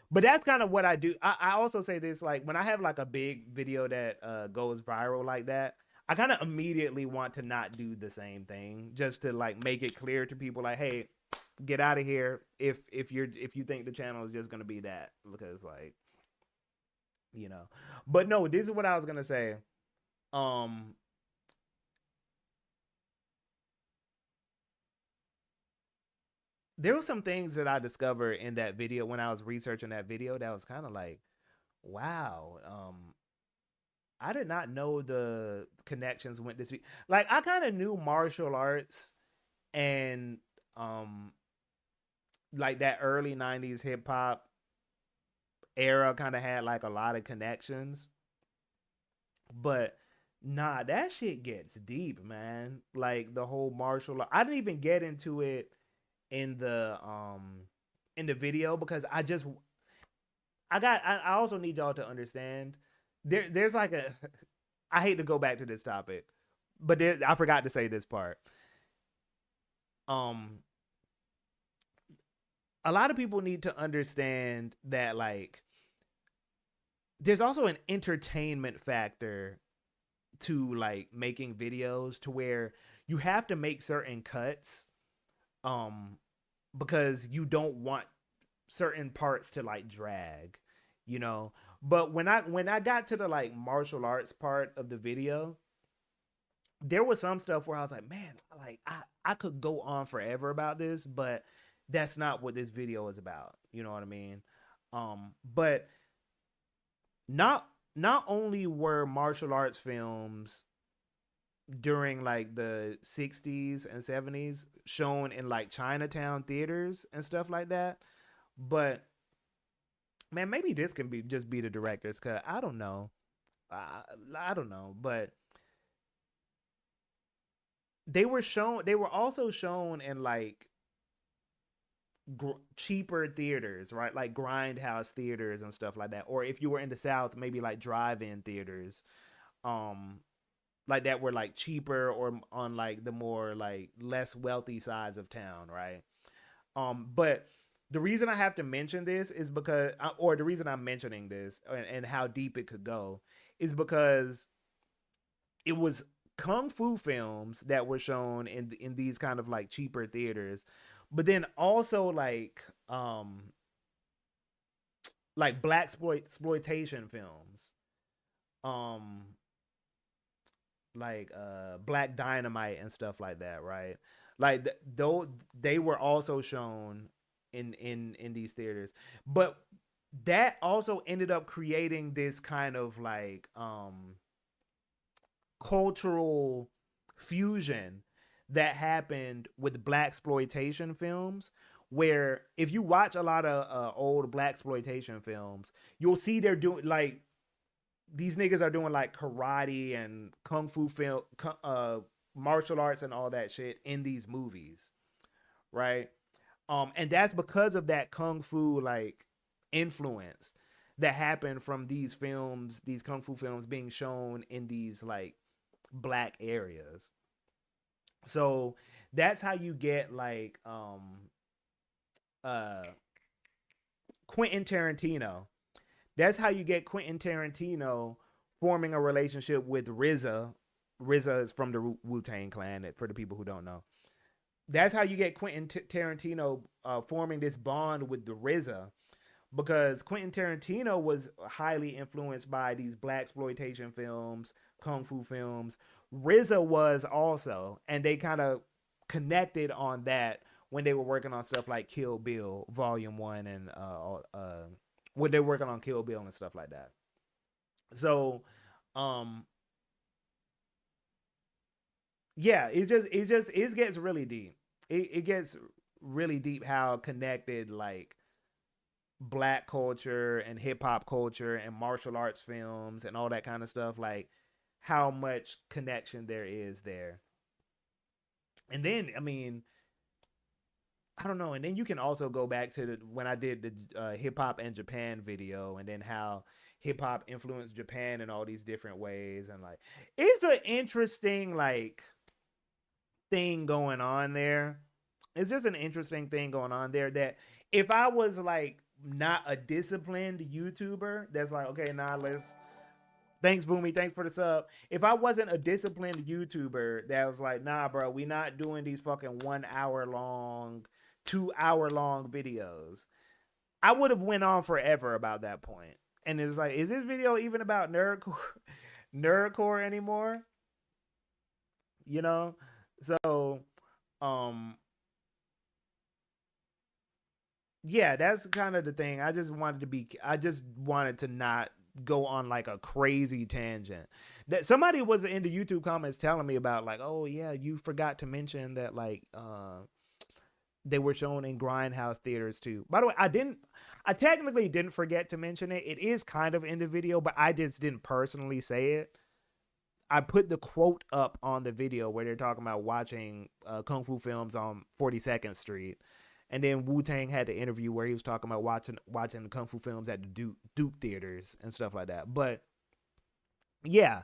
But that's kind of what I do. I also say this, like when I have like a big video that goes viral like that, I kind of immediately want to not do the same thing, just to like make it clear to people like, hey, get out of here if you think the channel is just gonna be that, because like, you know. But no, this is what I was gonna say. Um there were some things that I discovered in that video when I was researching that video that was kind of like, wow, I did not know the connections went this week. Like I kind of knew martial arts and um like that early 90s hip hop era kind of had like a lot of connections, but nah, that shit gets deep, man. Like the whole martial art. I didn't even get into it in the video because I also need y'all to understand there's like a I hate to go back to this topic, but I forgot to say this part. Um a lot of people need to understand that like there's also an entertainment factor to like making videos to where you have to make certain cuts um because you don't want certain parts to like drag, you know. But when I got to the like martial arts part of the video, there was some stuff where I was like, man, like I could go on forever about this, but that's not what this video is about. You know what I mean? But not only were martial arts films during like the 60s and 70s shown in like Chinatown theaters and stuff like that, but man, maybe this can be just be the directors, cuz I don't know. I don't know, but they were also shown in like cheaper theaters, right? Like grindhouse theaters and stuff like that. Or if you were in the South, maybe like drive-in theaters, um, like that were like cheaper or on like the more like less wealthy sides of town, right? But the reason I have to mention this is because, or the reason I'm mentioning this and how deep it could go is because it was kung fu films that were shown in these kind of like cheaper theaters, but then also like black exploitation films, um like Black Dynamite and stuff like that, right? Like though they were also shown in these theaters, but that also ended up creating this kind of like cultural fusion that happened with black exploitation films, where if you watch a lot of old black exploitation films, you'll see they're doing like these niggas are doing like karate and kung fu film, martial arts and all that shit in these movies, right? And that's because of that kung fu like influence that happened from these films, these kung fu films being shown in these like black areas. So that's how you get like uh Quentin Tarantino. That's how you get Quentin Tarantino forming a relationship with RZA. RZA is from the Wu-Tang Clan, for the people who don't know. That's how you get Quentin Tarantino forming this bond with the RZA, because Quentin Tarantino was highly influenced by these black exploitation films, kung fu films. RZA was also, and they kind of connected on that when they were working on stuff like Kill Bill Volume One, and when they were working on Kill Bill and stuff like that. So, um, yeah, it gets really deep. It gets really deep how connected like black culture and hip hop culture and martial arts films and all that kind of stuff, like how much connection there is there. And then, I mean, I don't know. And then you can also go back to when I did the hip hop and Japan video, and then how hip hop influenced Japan in all these different ways. And like, it's an interesting like thing going on there. It's just an interesting thing going on there that if I was like not a disciplined YouTuber that's like, okay, nah, let's thanks Boomy, thanks for the sub. If I wasn't a disciplined YouTuber that was like, nah, bro, we not doing these fucking 1 hour long, 2 hour long videos, I would have went on forever about that point. And it was like, is this video even about nerdcore, nerdcore anymore? You know, so um, yeah, that's kind of the thing. I just wanted to not go on like a crazy tangent. That somebody was in the YouTube comments telling me about like, oh yeah, you forgot to mention that like they were shown in grindhouse theaters too. By the way, I technically didn't forget to mention it. It is kind of in the video, but I just didn't personally say it. I put the quote up on the video where they're talking about watching kung fu films on 42nd Street, and then Wu Tang had the interview where he was talking about watching kung fu films at the Duke theaters and stuff like that. But yeah,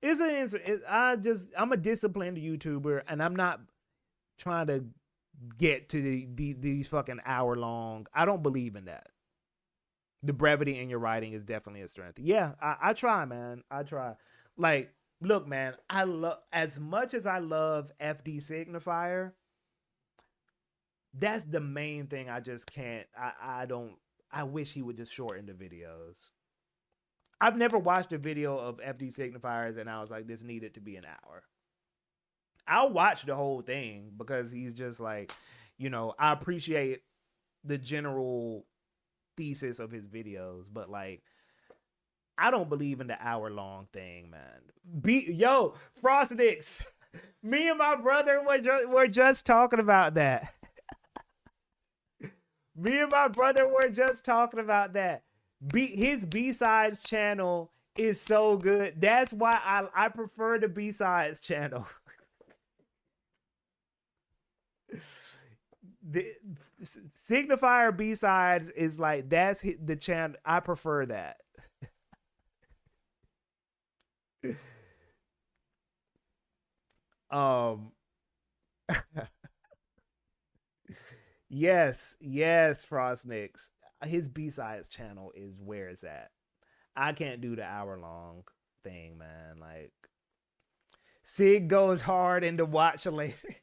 I'm a disciplined YouTuber, and I'm not trying to get to these fucking hour long. I don't believe in that. The brevity in your writing is definitely a strength. Yeah, I try, man. I try. Like, look, man, I love as much as I love FD Signifier. That's the main thing. I just can't. I don't. I wish he would just shorten the videos. I've never watched a video of FD Signifiers and I was like, this needed to be an hour. I'll watch the whole thing because he's just like, I appreciate the general thesis of his videos, but like, I don't believe in the hour long thing, man. Yo, Frostix, me and my brother were just talking about that. Me and my brother were just talking about that. His B-sides channel is so good. That's why I prefer the B-sides channel. The Signifier B-sides is like that's the channel. I prefer that. um yes, Frostnix. His B-sides channel is where it's at. I can't do the hour long thing, man. Like Sig goes hard into watch later.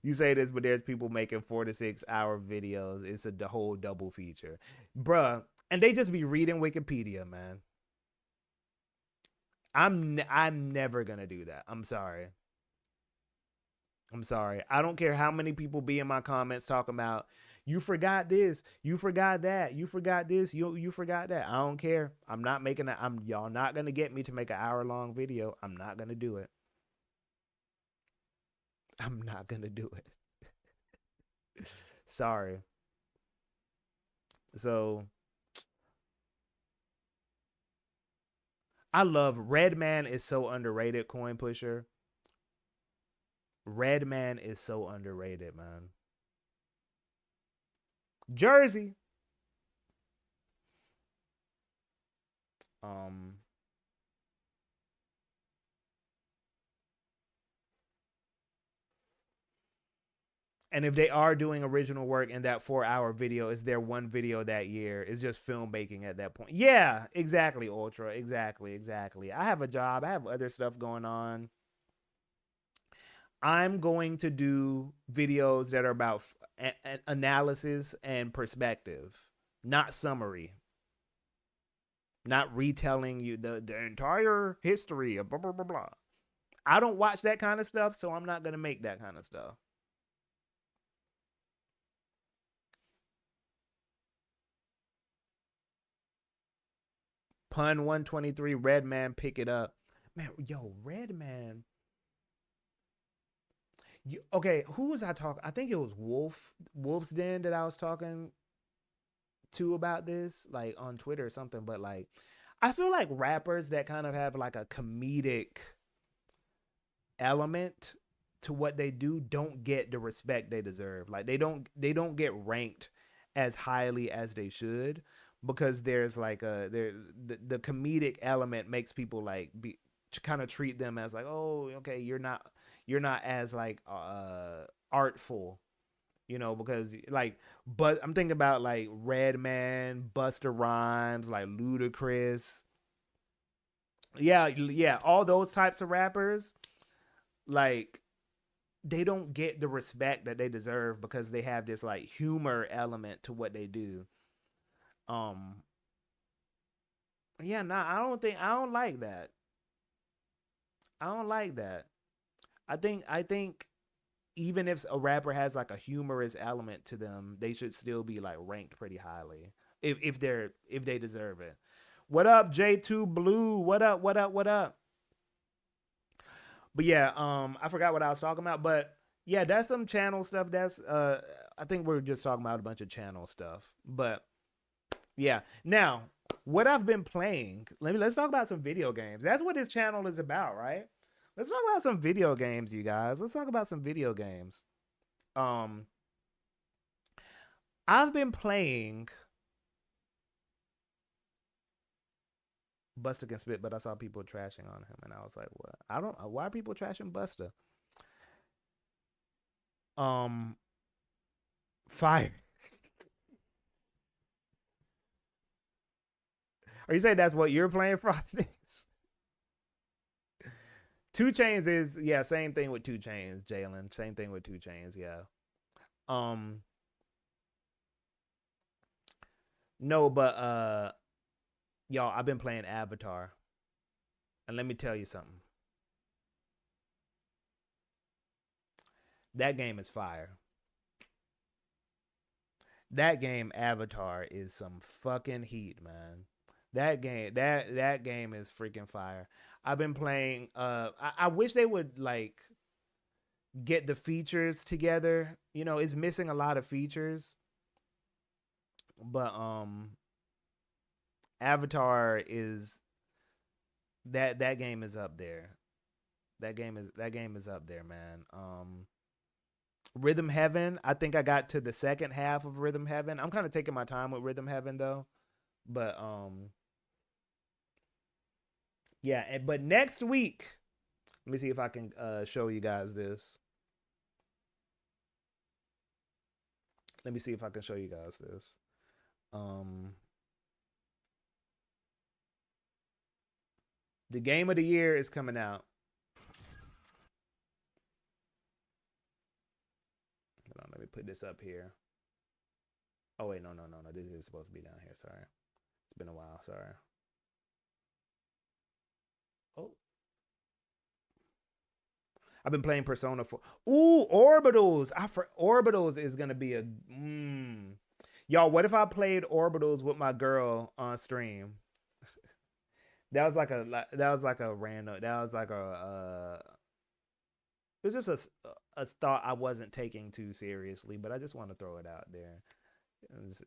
You say this, but there's people making 4 to 6 hour videos. It's the whole double feature, bruh. And they just be reading Wikipedia, man. I'm never gonna do that. I'm sorry. I'm sorry. I don't care how many people be in my comments talking about you forgot this, you forgot that, you forgot this, you forgot that. I don't care. I'm not making that. Y'all not gonna get me to make an hour long video. I'm not gonna do it. I'm not gonna do it. Sorry. So I love Redman is so underrated, Coin Pusher. Redman is so underrated, man. Jersey. Um And if they are doing original work in that 4 hour video, is there one video that year? It's just filmmaking at that point. Yeah, exactly, Ultra. Exactly, exactly. I have a job. I have other stuff going on. I'm going to do videos that are about analysis and perspective, not summary, not retelling you the entire history of blah blah blah blah. I don't watch that kind of stuff, so I'm not gonna make that kind of stuff. Pun 123, Red Man, pick it up. Man, yo, Red Man. Okay, who was I talking? I think it was Wolf's Den that I was talking to about this, like on Twitter or something. But like, I feel like rappers that kind of have like a comedic element to what they do don't get the respect they deserve. Like they don't get ranked as highly as they should because there's like the comedic element makes people like be kind of treat them as like, oh, okay, you're not as like artful, because like, but I'm thinking about like Redman, Buster Rhymes, like Ludacris. Yeah, yeah, all those types of rappers, like they don't get the respect that they deserve because they have this like humor element to what they do. Um yeah, nah, I don't like that. I don't like that. I think even if a rapper has like a humorous element to them, they should still be like ranked pretty highly if they deserve it. What up, J2 Blue? What up? What up? What up? But yeah, I forgot what I was talking about, but yeah, that's some channel stuff. That's I think we're just talking about a bunch of channel stuff. But yeah, now what I've been playing. Let's talk about some video games. That's what this channel is about, right? Let's talk about some video games, you guys. Let's talk about some video games. Um, I've been playing Buster Can Spit, but I saw people trashing on him, and I was like, "What? I don't. Why are people trashing Buster?" Um, Fire. Are you saying that's what you're playing, Frostings? Two Chains is, yeah, same thing with Two Chains, Jalen. Same thing with Two Chains, yeah. Um, no, but y'all, I've been playing Avatar, and let me tell you something. That game is fire. That game Avatar is some fucking heat, man. That game is freaking fire. I've been playing. I wish they would like get the features together. It's missing a lot of features, but Avatar is that game is up there. That game is up there, man. Rhythm Heaven. I think I got to the second half of Rhythm Heaven. I'm kind of taking my time with Rhythm Heaven though, but yeah. But next week, let me see if I can show you guys this. Let me see if I can show you guys this. Um, the game of the year is coming out. Hold on, let me put this up here. Oh wait, no, no, no, no. This is supposed to be down here. Sorry, it's been a while. Sorry. Oh, I've been playing Persona 4. Ooh, Orbitals. Orbitals is gonna be a. Y'all, what if I played Orbitals with my girl on stream? That was like a random. That was like it was just a thought I wasn't taking too seriously, but I just want to throw it out there. It was,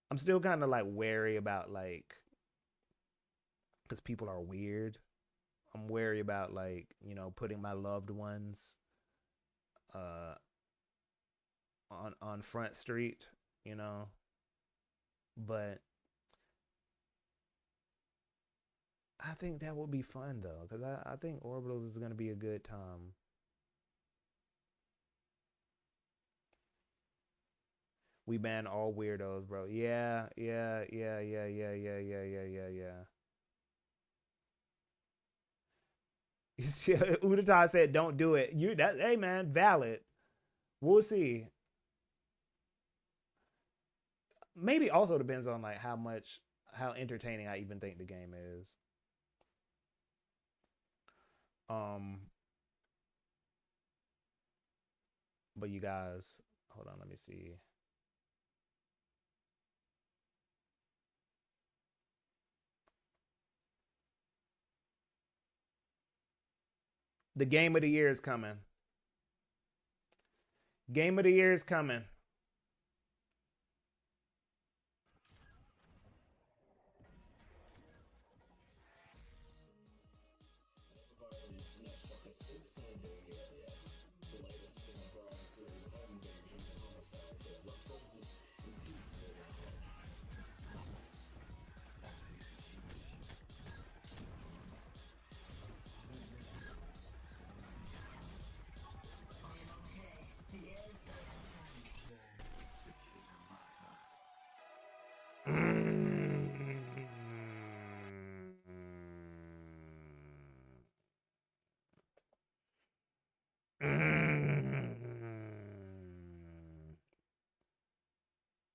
I'm still kind of like wary about like because people are weird. I'm wary about like putting my loved ones uh on Front Street, you know. But I think that would be fun though, because I think Orbitals is gonna be a good time. We ban all weirdos, bro. Yeah, yeah, yeah, yeah, yeah, yeah, yeah, yeah, yeah, yeah. Udata said, "Don't do it." You that? Hey, man, valid. We'll see. Maybe also depends on like how entertaining I even think the game is. Um, but you guys, hold on, let me see. The game of the year is coming. Game of the year is coming.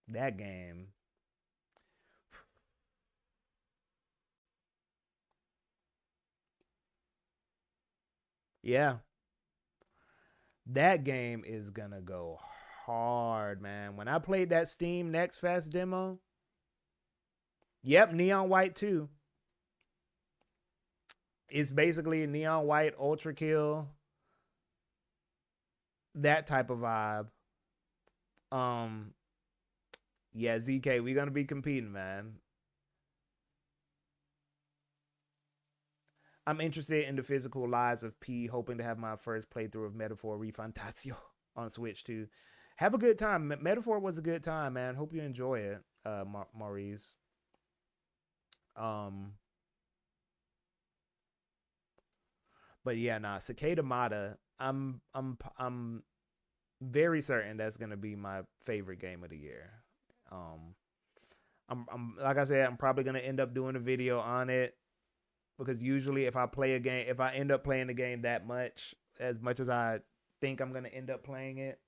That game. Yeah. That game is gonna go hard, man. When I played that Steam Next Fest demo, yep, Neon White 2. It's basically Neon White, Ultra Kill, that type of vibe. Um, yeah, ZK, we're gonna be competing, man. I'm interested in the physical lies of P, hoping to have my first playthrough of Metaphor Refantasio on Switch too. Have a good time. Metaphor was a good time, man. Hope you enjoy it, Maurice. Um, but yeah, nah, Cicada Mata. I'm very certain that's gonna be my favorite game of the year. Um, I'm like I said, I'm probably gonna end up doing a video on it because usually if I play a game, if I end up playing the game that much as I think I'm gonna end up playing it,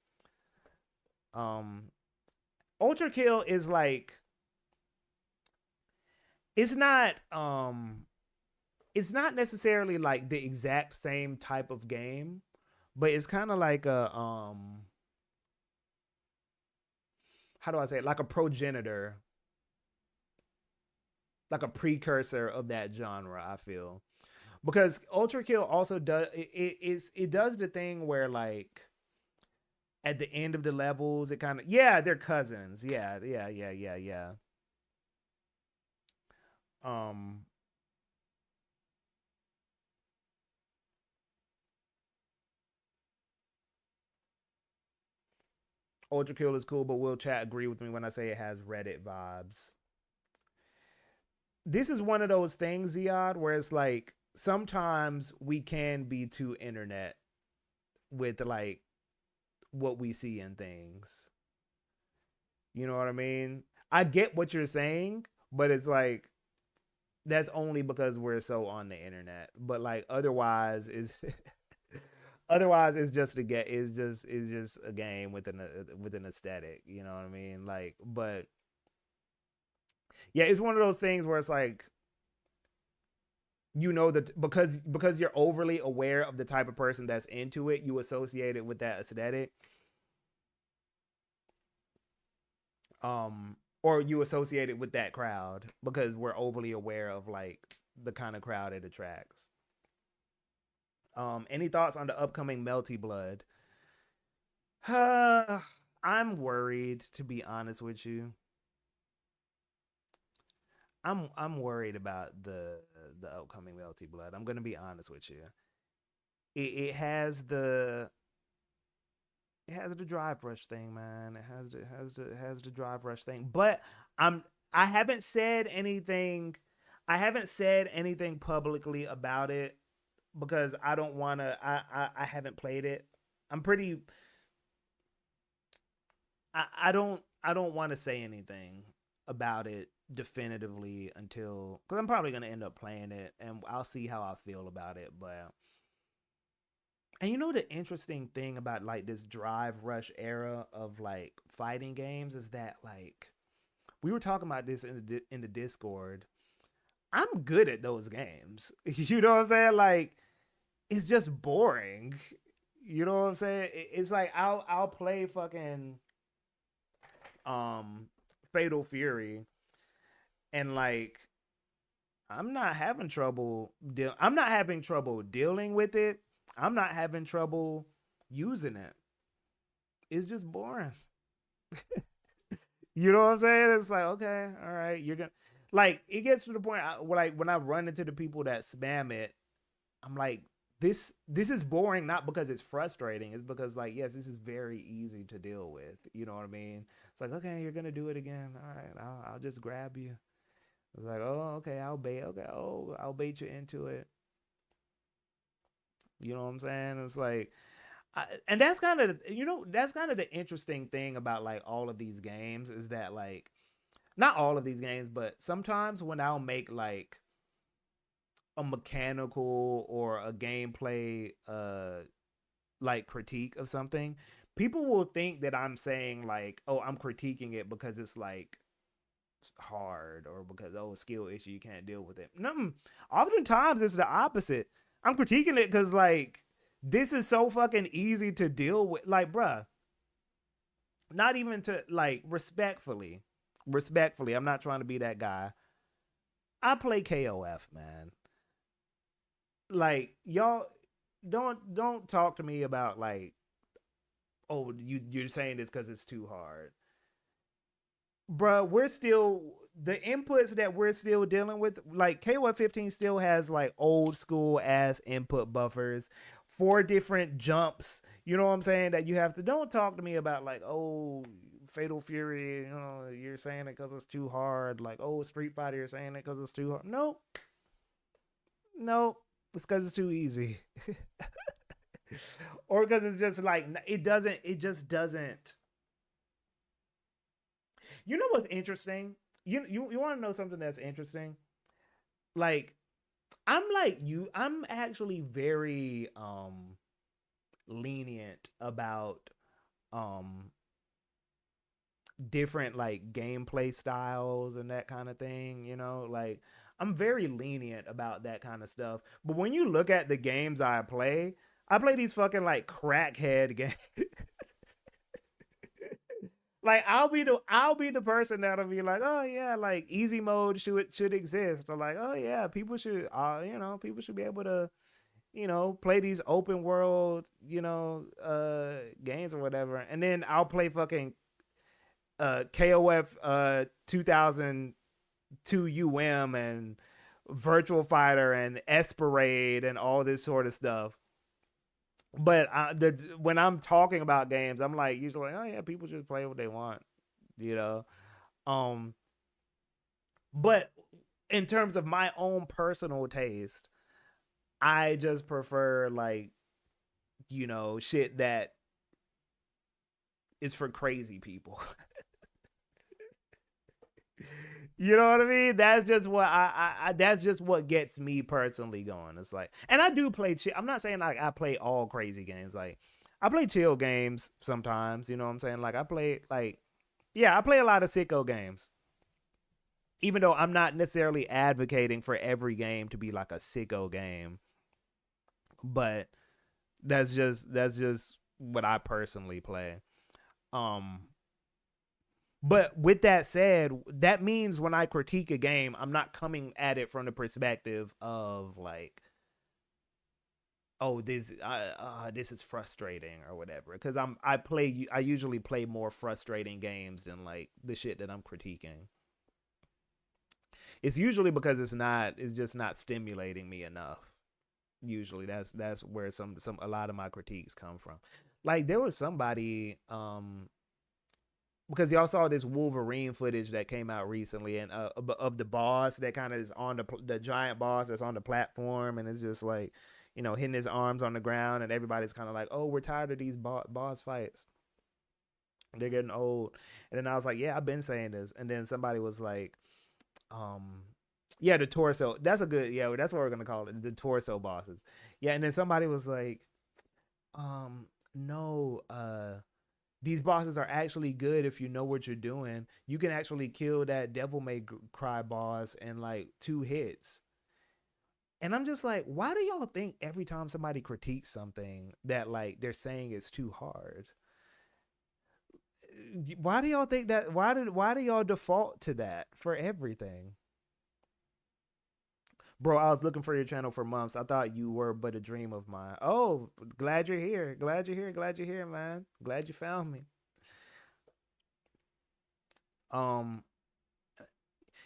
um, Ultra Kill is like it's not it's not necessarily like the exact same type of game, but it's kind of like a how do I say it? Like a progenitor, like a precursor of that genre. I feel because Ultra Kill also does it does the thing where like at the end of the levels it kind of yeah they're cousins yeah. Um, Ultra Kill is cool, but will chat agree with me when I say it has Reddit vibes? This is one of those things, Ziad, where it's like sometimes we can be too internet with like what we see in things. You know what I mean? I get what you're saying, but it's like that's only because we're so on the internet. But like otherwise, is otherwise it's just a get. It's just a game with an aesthetic. You know what I mean? Like, but yeah, it's one of those things where it's like you know that because you're overly aware of the type of person that's into it, you associate it with that aesthetic. Or you associate it with that crowd because we're overly aware of like the kind of crowd it attracts. Any thoughts on the upcoming Melty Blood? I'm worried, to be honest with you. I'm worried about the upcoming Melty Blood. I'm gonna be honest with you. It has the drive rush thing, man. It has the drive rush thing. But I'm I haven't said anything. I haven't said anything publicly about it because I don't want to. I haven't played it. I'm pretty. I don't. I don't want to say anything about it definitively until, because I'm probably gonna end up playing it and I'll see how I feel about it. But and you know the interesting thing about like this drive rush era of like fighting games is that like we were talking about this in the Discord. I'm good at those games. You know what I'm saying? Like it's just boring. You know what I'm saying? It's like I'll play fucking um Fatal Fury and like I'm not having trouble dealing with it. I'm not having trouble using it. It's just boring. You know what I'm saying? It's like, okay, all right, you're gonna like it gets to the point like when I run into the people that spam it, I'm like, this is boring not because it's frustrating, it's because like yes, this is very easy to deal with. You know what I mean? It's like, okay, you're gonna do it again. All right, I'll just grab you. It's like, oh, okay, I'll bait. Okay, oh, I'll bait you into it. You know what I'm saying? It's like, and that's kind of that's kind of the interesting thing about like all of these games is that like not all of these games, but sometimes when I'll make like a mechanical or a gameplay like critique of something, people will think that I'm saying like, oh, I'm critiquing it because it's like hard or because oh skill issue you can't deal with it. No, oftentimes it's the opposite. I'm critiquing it because like this is so fucking easy to deal with. Like, bruh, not even to like respectfully. I'm not trying to be that guy. I play KOF, man. Like y'all don't talk to me about like oh you're saying this because it's too hard, bruh. We're still the inputs that we're still dealing with. Like KOF 15 still has like old school ass input buffers, four different jumps. You know what I'm saying? That you have to. Don't talk to me about like oh Fatal Fury. You know you're saying it because it's too hard. Like oh Street Fighter, you're saying it because it's too hard. Nope, nope. It's because it's too easy. Or because it's just like it just doesn't. You know what's interesting? You want to know something that's interesting? Like I'm like you. I'm actually very lenient about um different like gameplay styles and that kind of thing. You know, like I'm very lenient about that kind of stuff. But when you look at the games I play these fucking like crackhead games. Like I'll be the person that'll be like, oh yeah, like easy mode should exist, or like, oh yeah, people should people should be able to play these open world games or whatever, and then I'll play fucking KOF 2002 and Virtual Fighter and Esperade and all this sort of stuff. But when I'm talking about games, I'm like usually like, oh yeah, people just play what they want, you know. Um, but in terms of my own personal taste, I just prefer like shit that is for crazy people. You know what I mean? That's just what that's just what gets me personally going. It's like, and I do play chill. I'm not saying like I play all crazy games. Like I play chill games sometimes. You know what I'm saying? Like I play like yeah, I play a lot of sicko games. Even though I'm not necessarily advocating for every game to be like a sicko game, but that's just what I personally play. Um, But with that said, that means when I critique a game, I'm not coming at it from the perspective of like, oh, this is frustrating or whatever. Because I usually play more frustrating games than like the shit that I'm critiquing. It's usually because it's just not stimulating me enough. Usually that's where some a lot of my critiques come from. Like there was somebody because y'all saw this Wolverine footage that came out recently, and of the boss that kind of is on the giant boss that's on the platform, and it's just like, hitting his arms on the ground, and everybody's kind of like, oh, we're tired of these boss fights. They're getting old. And then I was like, yeah, I've been saying this. And then somebody was like, um, yeah, the torso. That's a good, yeah, that's what we're gonna call it, the torso bosses. Yeah, and then somebody was like, no, these bosses are actually good if you know what you're doing. You can actually kill that Devil May Cry boss in like 2 hits. And I'm just like, why do y'all think every time somebody critiques something that like they're saying it's too hard? Why do y'all think that? Why do y'all default to that for everything? Bro, I was looking for your channel for months. I thought you were but a dream of mine. Oh, glad you're here. Glad you're here. Glad you're here, man. Glad you found me. Um,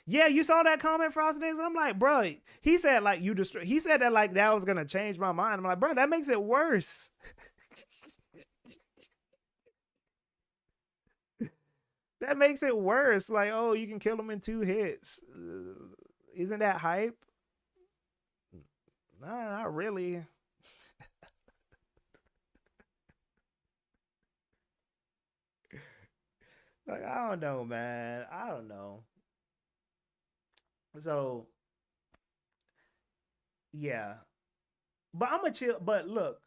yeah, you saw that comment, Frosty. I'm like, bro, he said like you destroy. He said that like that was gonna change my mind. I'm like, bro, that makes it worse. That makes it worse. Like, oh, you can kill him in 2 hits. Isn't that hype? Nah, not really. Like, I don't know, man. I don't know. So yeah, but I'm a chill. But look,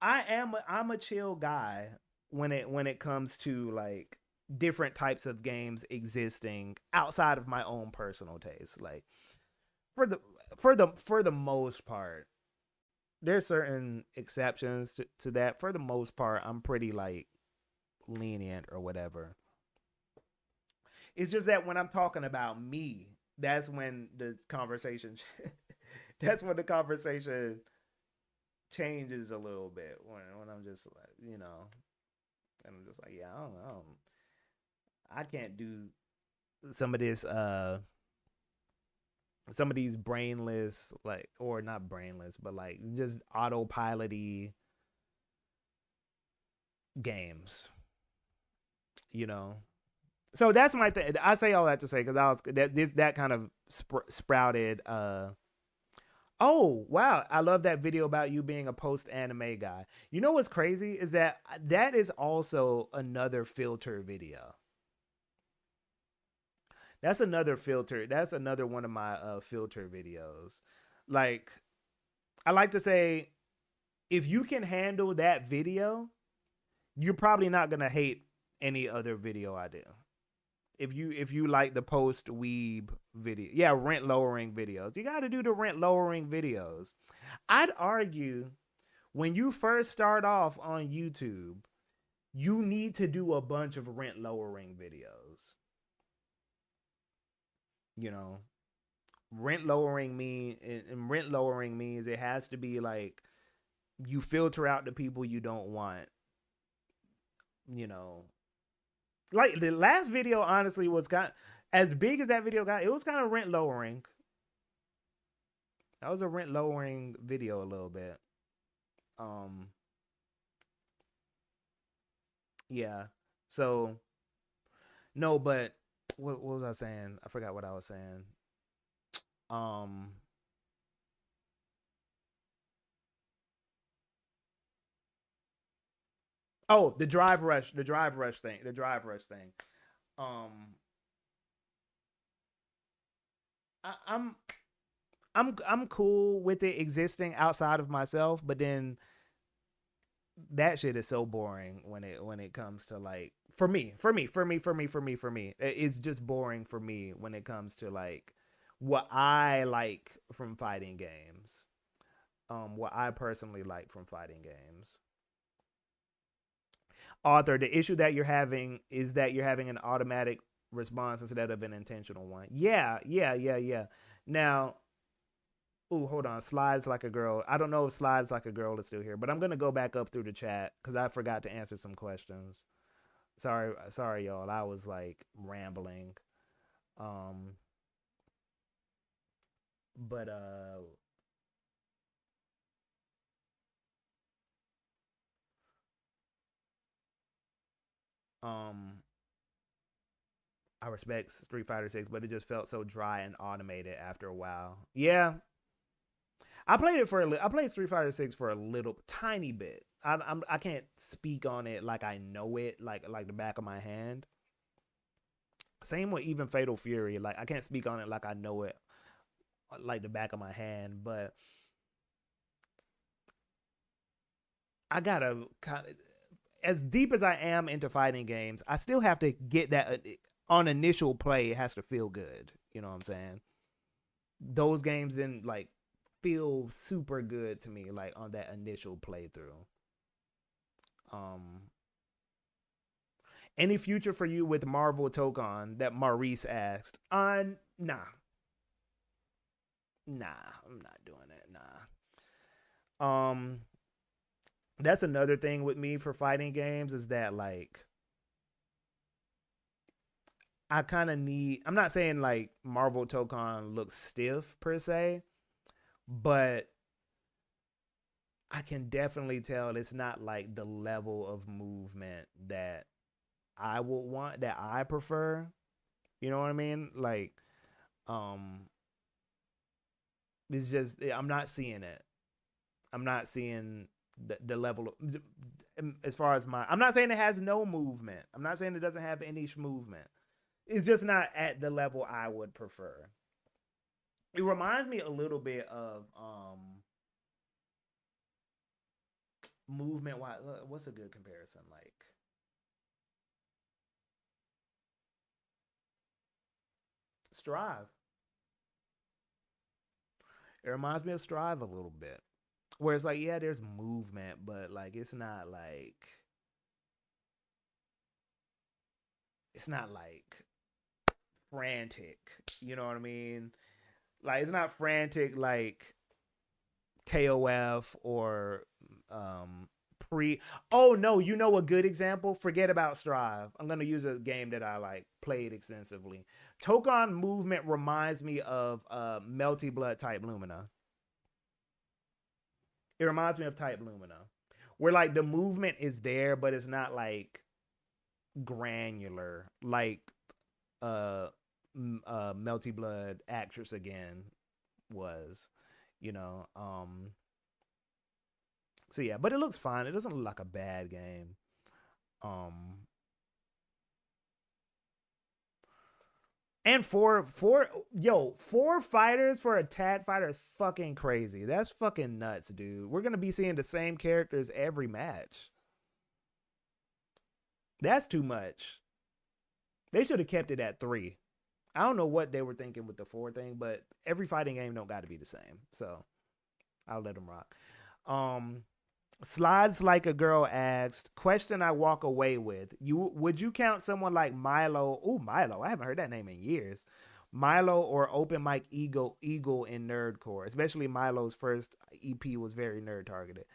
I'm a chill guy when it comes to like different types of games existing outside of my own personal taste. Like for the for the most part, there's certain exceptions to that. For the most part, I'm pretty like lenient or whatever. It's just that when I'm talking about me, that's when the conversation that's when the conversation changes a little bit when I'm just like, and I'm just like, yeah, I can't do some of this some of these brainless, like, or not brainless, but like just autopilot games, you know. So that's my thing. I say all that to say because I was that kind of sprouted. Oh wow, I love that video about you being a post anime guy. You know what's crazy is that that is also another filter video. That's another filter. That's another one of my filter videos. Like I like to say, if you can handle that video, you're probably not gonna hate any other video I do. If you like the post weeb video, yeah, rent lowering videos, you got to do the rent lowering videos. I'd argue when you first start off on YouTube, you need to do a bunch of rent lowering videos. You know, rent lowering means it has to be like you filter out the people you don't want. You know, like the last video honestly was kind as big as that video got. It was kind of rent lowering. That was a rent lowering video a little bit. Um, yeah. So no, but what was I saying? I forgot what I was saying. Um, oh, the drive rush thing. Um, I, I'm cool with it existing outside of myself, but then that shit is so boring when it comes to like for me, it's just boring for me when it comes to like what I like from fighting games. What I personally like from fighting games. Author, the issue that you're having is that you're having an automatic response instead of an intentional one. Yeah, yeah, yeah, yeah. Now, ooh, hold on. Slides like a girl. I don't know if slides like a girl is still here, but I'm gonna go back up through the chat because I forgot to answer some questions. Sorry, y'all. I was like rambling. Um, but um, I respect Street Fighter 6, but it just felt so dry and automated after a while. Yeah, I played Street Fighter 6 for a little tiny bit. I can't speak on it like I know it like the back of my hand. Same with even Fatal Fury. Like I can't speak on it like I know it like the back of my hand, but I gotta kind of, as deep as I am into fighting games, I still have to get that on initial play. It has to feel good. You know what I'm saying? Those games didn't like feel super good to me like on that initial playthrough. Um, any future for you with Marvel Tokon that Maurice asked? Nah, nah, I'm not doing it. Nah. That's another thing with me for fighting games is that like I kind of need. I'm not saying like Marvel Tokon looks stiff per se, but I can definitely tell it's not like the level of movement that I would want, that I prefer. You know what I mean? Like, um, it's just I'm not seeing it. I'm not seeing the level of, as far as my. I'm not saying it has no movement. I'm not saying it doesn't have any movement. It's just not at the level I would prefer. It reminds me a little bit of movement. What's a good comparison? Like Strive. It reminds me of Strive a little bit. Where it's like, yeah, there's movement, but like it's not like frantic. You know what I mean? Like it's not frantic like KOF or um pre. Oh no, you know a good example? Forget about Strive. I'm gonna use a game that I like played extensively. Tokon movement reminds me of Melty Blood Type Lumina. It reminds me of Type Lumina. Where like the movement is there, but it's not like granular like uh Melty Blood Actress again was, you know. So yeah, but it looks fine. It doesn't look like a bad game. Um and four fighters for a tag fighter is fucking crazy. That's fucking nuts, dude. We're gonna be seeing the same characters every match. That's too much. They should have kept it at three. I don't know what they were thinking with the four thing, but every fighting game don't got to be the same. So I'll let them rock. Um, Slides like a girl asked. Question I walk away with. Would you count someone like Milo? Oh, Milo. I haven't heard that name in years. Milo or Open Mike Eagle in Nerdcore, especially Milo's first EP was very nerd targeted.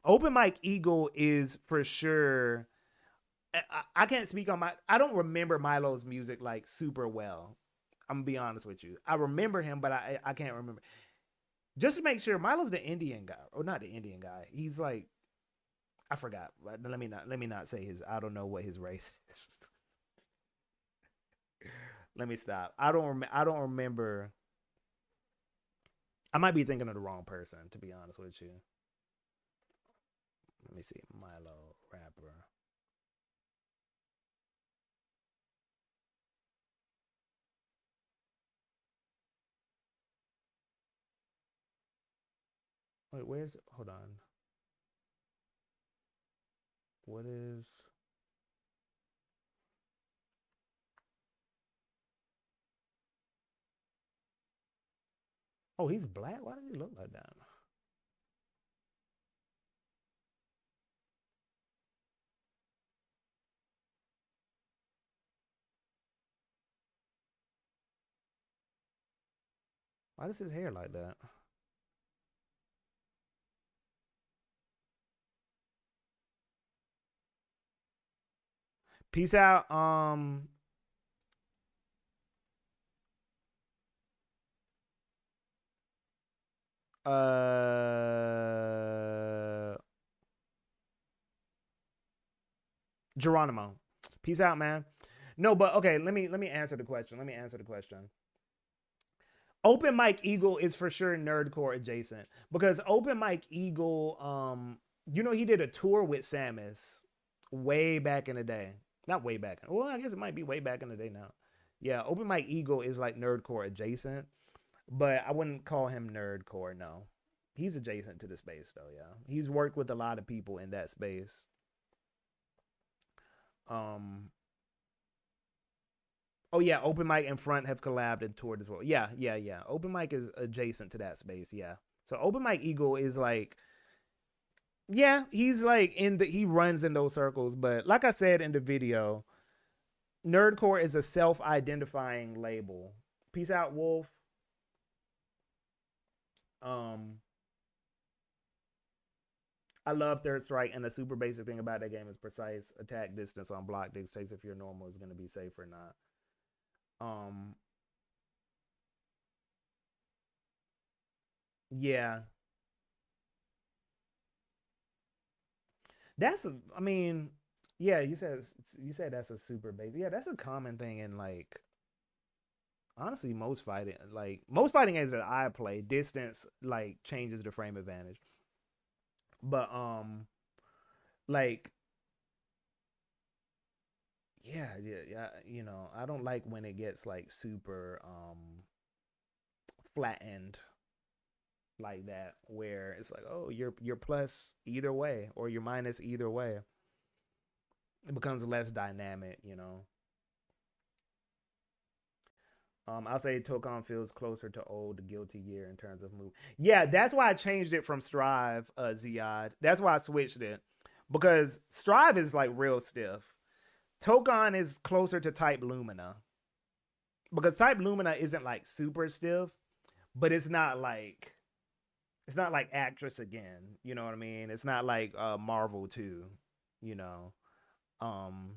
Open Mike Eagle is for sure. I can't speak on my. I don't remember Milo's music like super well. I'm gonna be honest with you. I remember him, but I can't remember. Just to make sure, Milo's the Indian guy, or not the Indian guy. He's like I forgot. Let me not say his. I don't know what his race is. Let me stop. I don't remember. I might be thinking of the wrong person, to be honest with you. Let me see. Milo rapper. Wait, where's? Hold on. What is? Oh, he's black. Why does he look like that? Why does his hair like that? Peace out. Uh, Geronimo. Peace out, man. No, but okay. Let me answer the question. Let me answer the question. Open Mike Eagle is for sure nerdcore adjacent because Open Mike Eagle You know, he did a tour with Samus way back in the day. Not way back. Well, I guess it might be way back in the day now. Yeah, Open Mike Eagle is like Nerdcore adjacent, but I wouldn't call him Nerdcore. No, he's adjacent to the space though. Yeah, he's worked with a lot of people in that space. Um. Oh yeah, Open Mic and Front have collabed and toured as well. Yeah, yeah, yeah. Open Mic is adjacent to that space. Yeah. So Open Mic Eagle is like, yeah, he's like he runs in those circles. But like I said in the video, Nerdcore is a self-identifying label. Peace out, Wolf. Um, I love Third Strike, and the super basic thing about that game is precise attack distance on block dictates if your normal is going to be safe or not. Um, yeah, that's. I mean, yeah, you said that's a super basic. Yeah, that's a common thing in like honestly most fighting games that I play. Distance like changes the frame advantage, but like yeah, I don't like when it gets like super flattened like that, where it's like, oh, you're plus either way or you're minus either way. It becomes less dynamic. I'll say Tokon feels closer to old Guilty Gear in terms of move. Yeah, that's why I changed it from Strive, Ziad. That's why I switched it. Because Strive is like real stiff. Tokon is closer to Type Lumina. Because Type Lumina isn't like super stiff, but it's not like Actress again. You know what I mean? It's not like Marvel 2, you know. Um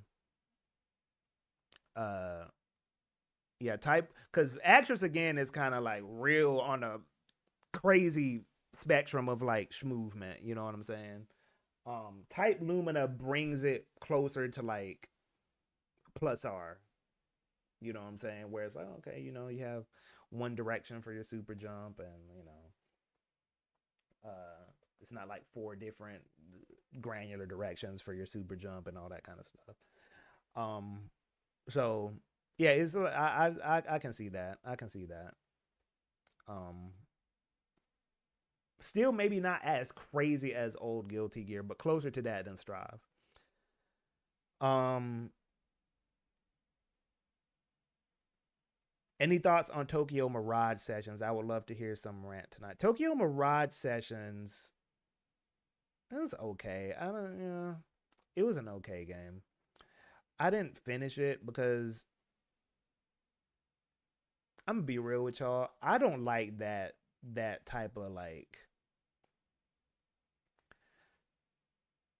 uh yeah, type because Actress again is kind of like real on a crazy spectrum of like schmovement, you know what I'm saying? Type Lumina brings it closer to like plus R, you know what I'm saying? Where it's like, okay, you have one direction for your super jump, and it's not like four different granular directions for your super jump and all that kind of stuff. Um, so yeah, it's I can see that. I can see that. Um, Still maybe not as crazy as old Guilty Gear, but closer to that than Strive. Um, any thoughts on Tokyo Mirage Sessions? I would love to hear some rant tonight. Tokyo Mirage Sessions, it was okay. I don't, it was an okay game. I didn't finish it because I'm gonna be real with y'all. I don't like that type of like.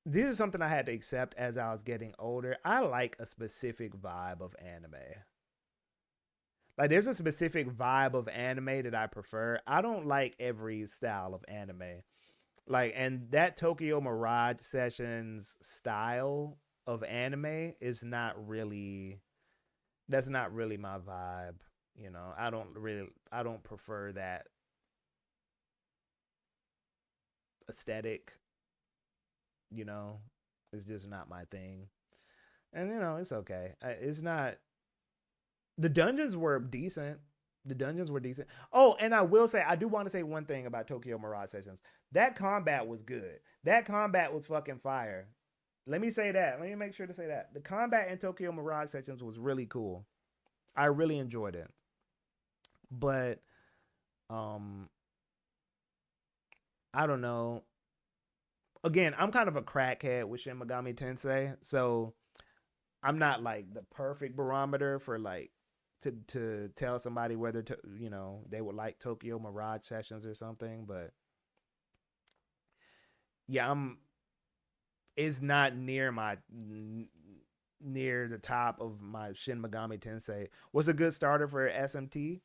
This is something I had to accept as I was getting older. I like a specific vibe of anime. Like there's a specific vibe of anime that I prefer. I don't like every style of anime. Like, and that Tokyo Mirage Sessions style of anime is not really that's not really my vibe. I don't prefer that aesthetic, you know. It's just not my thing. And it's okay. It's not the dungeons were decent. The dungeons were decent. Oh, and I will say, I do want to say one thing about Tokyo Mirage Sessions. That combat was good. That combat was fucking fire. Let me say that. Let me make sure to say that. The combat in Tokyo Mirage Sessions was really cool. I really enjoyed it. But um I don't know. Again, I'm kind of a crackhead with Shin Megami Tensei, so I'm not like the perfect barometer for like to tell somebody whether they would like Tokyo Mirage Sessions or something. But yeah, I'm it's not near the top of my Shin Megami Tensei. What's a good starter for SMT?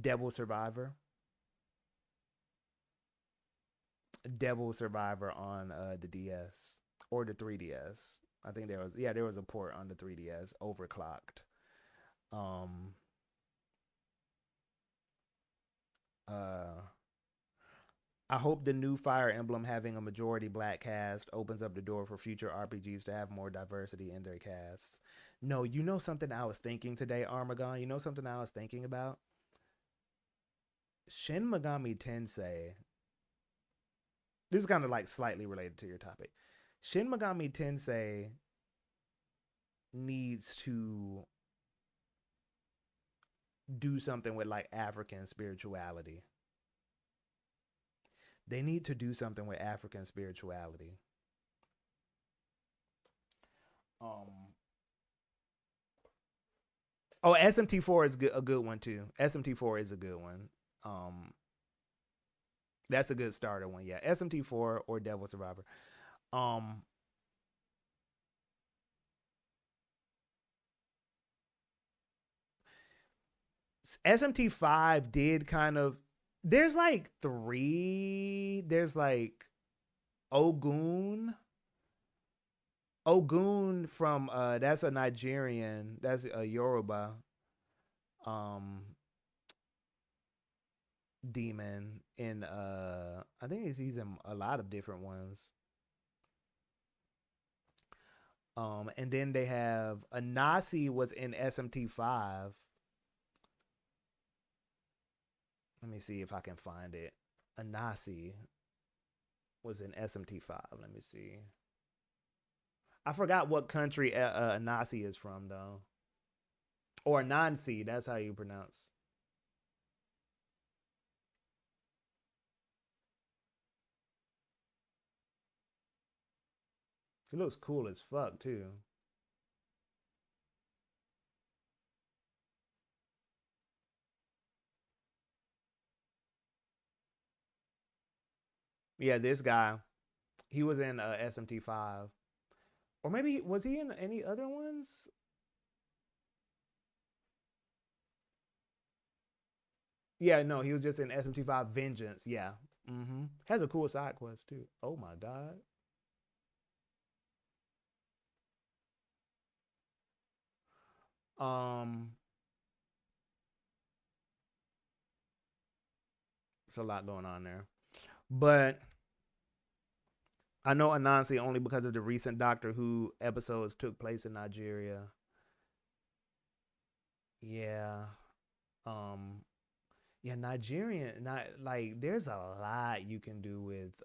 Devil Survivor. Devil Survivor on the DS or the 3DS. I think there was a port on the 3DS overclocked. Um uh I hope the new Fire Emblem having a majority black cast opens up the door for future RPGs to have more diversity in their casts. No, you know something I was thinking today, Armagon? You know something I was thinking about? Shin Megami Tensei. This is kind of like slightly related to your topic. Shin Megami Tensei needs to do something with like African spirituality. They need to do something with African spirituality. Um Oh, SMT4 is a good one too. SMT4 is a good one. Um that's a good starter one. Yeah, SMT4 or Devil Survivor. Um SMT5 did kind of there's like 3 there's like Ogun Ogun from that's a Nigerian, that's a Yoruba um demon in I think he's in a lot of different ones. And then they have Anasi was in SMT5. Let me see if I can find it. Anasi was in SMT5. Let me see. I forgot what country Anasi is from though. Or Nancy, that's how you pronounce. He looks cool as fuck too. Yeah, this guy, he was in SMT5. Or maybe was he in any other ones? Yeah, no, he was just in SMT5 Vengeance. Yeah. Has a cool side quest too. Oh my god. Um There's a lot going on there. But I know Anansi only because of the recent Doctor Who episodes took place in Nigeria. Yeah. Um yeah, Nigerian not like there's a lot you can do with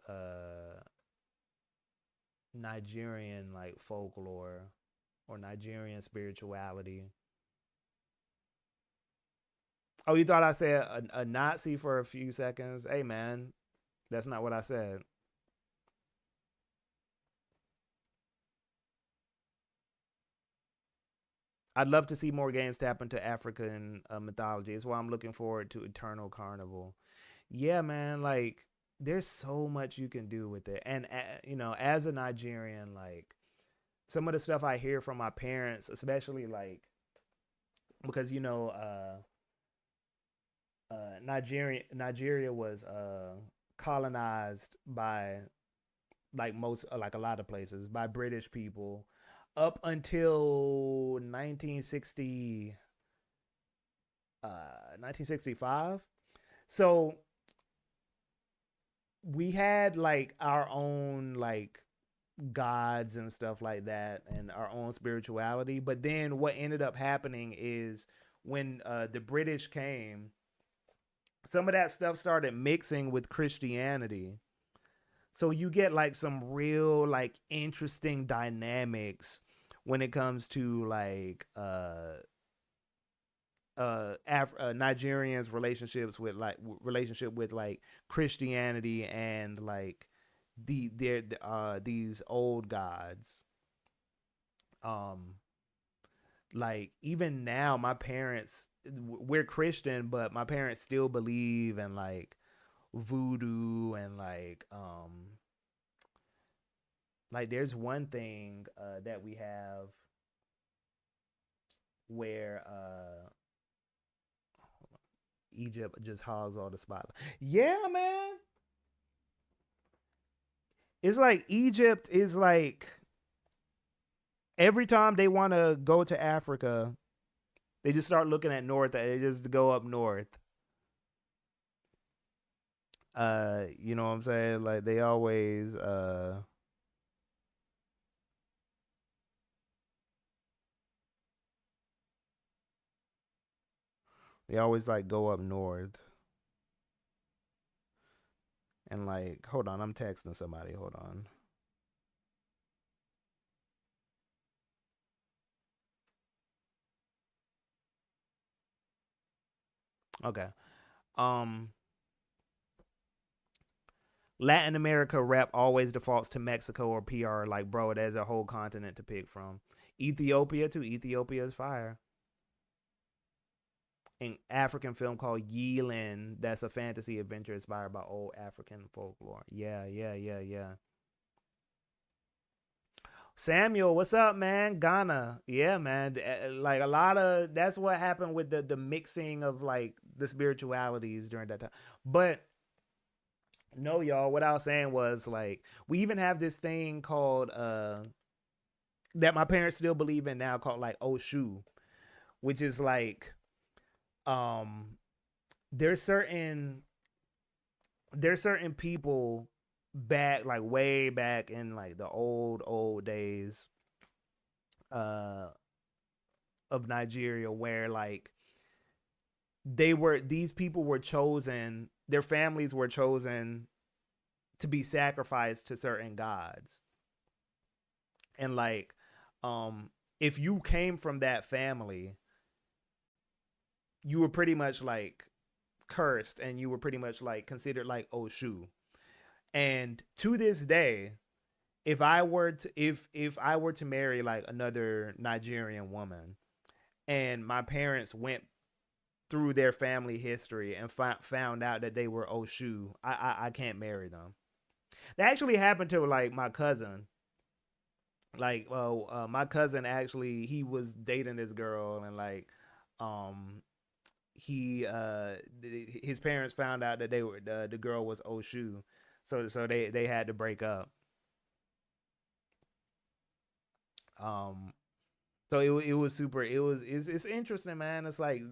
Nigerian like folklore or Nigerian spirituality. Oh, you thought I said a Nazi for a few seconds? Hey man, that's not what I said. I'd love to see more games tap into African mythology. It's why I'm looking forward to Eternal Carnival. Yeah, man, like there's so much you can do with it. And you know, as a Nigerian, like some of the stuff I hear from my parents, especially like because you know, Nigeria was colonized by like most like a lot of places by British people up until 1965. So we had like our own like gods and stuff like that and our own spirituality, but then what ended up happening is when the British came, some of that stuff started mixing with Christianity. So you get like some real like interesting dynamics when it comes to like Nigerians relationships with like relationship with like Christianity and like their these old gods. Um like even now my parents, we're Christian, but my parents still believe in like voodoo and like there's one thing that we have where Egypt just hogs all the spotlight. Yeah, man. It's like Egypt is like every time they want to go to Africa, they just start looking at north. They just go up north. You know what I'm saying? Like they always like go up north and like hold on, I'm texting somebody. Hold on. Okay. Um Latin America rap always defaults to Mexico or PR. Like, bro, there's a whole continent to pick from. Ethiopia too. Ethiopia is fire. An African film called Yeelin. That's a fantasy adventure inspired by old African folklore. Yeah, yeah, yeah, yeah. Samuel, what's up, man? Ghana. Yeah, man. Like a lot of that's what happened with the mixing of like the spiritualities during that time. But no, y'all, what I was saying was like we even have this thing called that my parents still believe in now called like Oshu, which is like um there's certain there's certain people back like way back in like the old days uh of Nigeria where like these people were chosen, their families were chosen to be sacrificed to certain gods. And like if you came from that family, you were pretty much like cursed and you were pretty much like considered like Oshu. And to this day, if I were to marry like another Nigerian woman and my parents went through their family history and found out that they were Oshu, I can't marry them. That actually happened to like my cousin. Like, well, my cousin actually he was dating this girl and like, um, his parents found out that the girl was Oshu, so they had to break up. Um, so it was super. It's interesting, man. It's like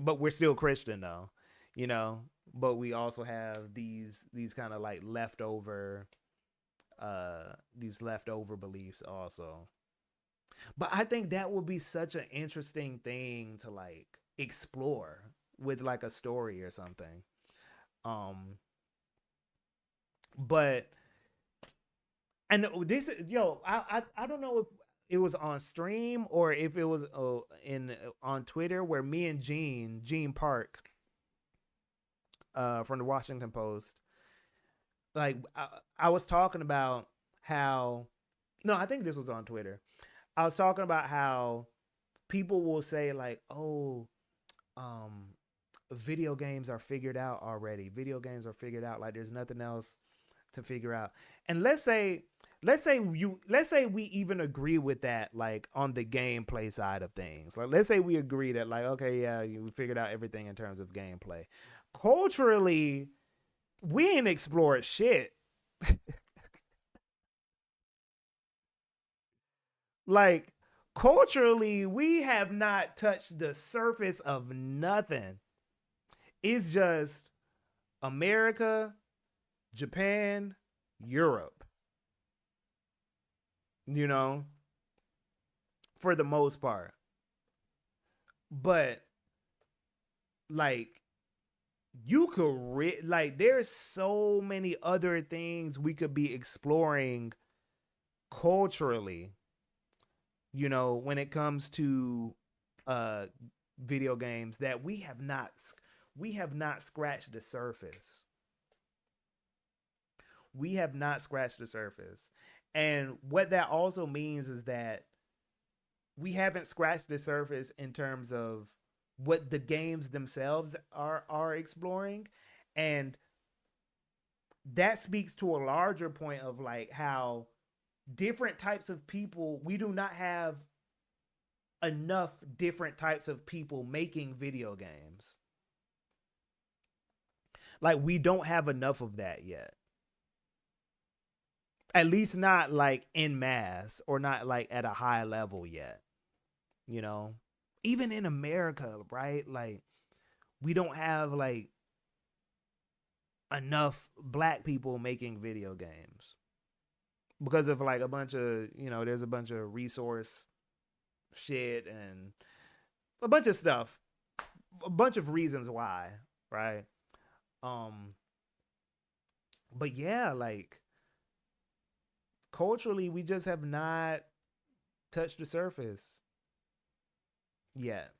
but we're still Christian though, you know. But we also have these kind of like leftover these leftover beliefs also. But I think that would be such an interesting thing to like explore with like a story or something. Um, but and this yo, I don't know if it was on stream or if it was in on Twitter where me and Gene Park from the Washington Post, like I was talking about how no, I think this was on Twitter. I was talking about how people will say like, "Oh, um video games are figured out already. Video games are figured out like there's nothing else to figure out." And let's say we even agree with that like on the gameplay side of things. Like let's say we agree that like okay, yeah, we figured out everything in terms of gameplay. Culturally, we ain't explored shit. Like culturally, we have not touched the surface of nothing. It's just America, Japan, Europe, you know, for the most part. But like you could like there's so many other things we could be exploring culturally, you know, when it comes to uh video games that we have not scratched the surface. We have not scratched the surface. And what that also means is that we haven't scratched the surface in terms of what the games themselves are exploring. And that speaks to a larger point of like how different types of people, we do not have enough different types of people making video games. Like we don't have enough of that yet. At least not like in mass or not like at a high level yet, you know? Even in America, right? Like we don't have like enough black people making video games because of like a bunch of, there's a bunch of resource shit and a bunch of stuff, a bunch of reasons why, right? Um, but yeah, like culturally, we just have not touched the surface yet.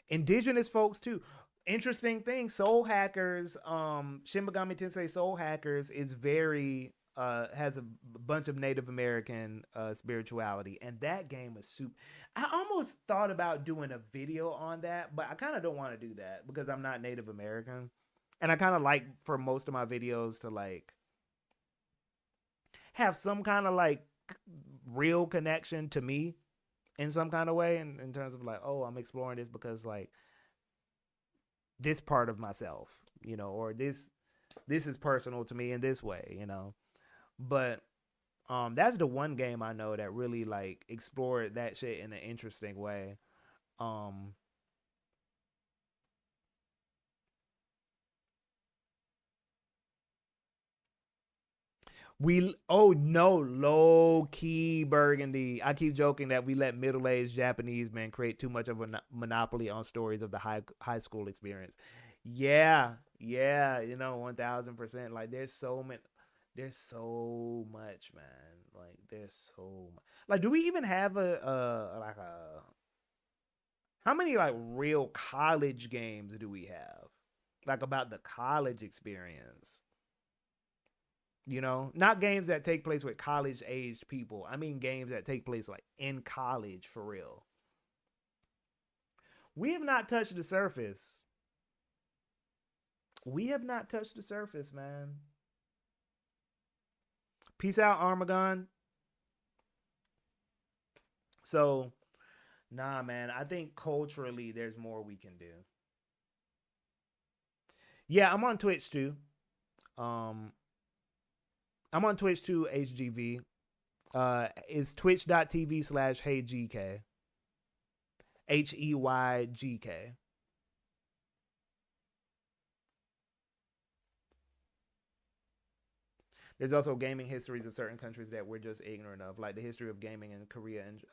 Indigenous folks too. Interesting thing, Soul Hackers, Shin Megami Tensei Soul Hackers is very has a bunch of Native American spirituality, and that game is super. I almost thought about doing a video on that, but I kind of don't want to do that because I'm not Native American, and I kind of like for most of my videos to like have some kind of like real connection to me in some kind of way, in terms of like, oh, I'm exploring this because like this part of myself, or this is personal to me in this way. But that's the one game I know that really like explored that shit in an interesting way. Um we oh no, low key Burgundy. I keep joking that we let middle-aged Japanese men create too much of a monopoly on stories of the high school experience. Yeah, yeah, 1000%. Like there's so much, man. Like there's so much. Like, do we even have a like a how many like real college games do we have? Like about the college experience. Not games that take place with college aged people. I mean games that take place like in college for real. We have not touched the surface. We have not touched the surface, man. Peace out, Armagon. So, nah, man. I think culturally there's more we can do. Yeah, I'm on Twitch too. Um, I'm on Twitch too, HGV. It's twitch.tv/HeyGK. HEYGK. There's also gaming histories of certain countries that we're just ignorant of. Like the history of gaming in Korea and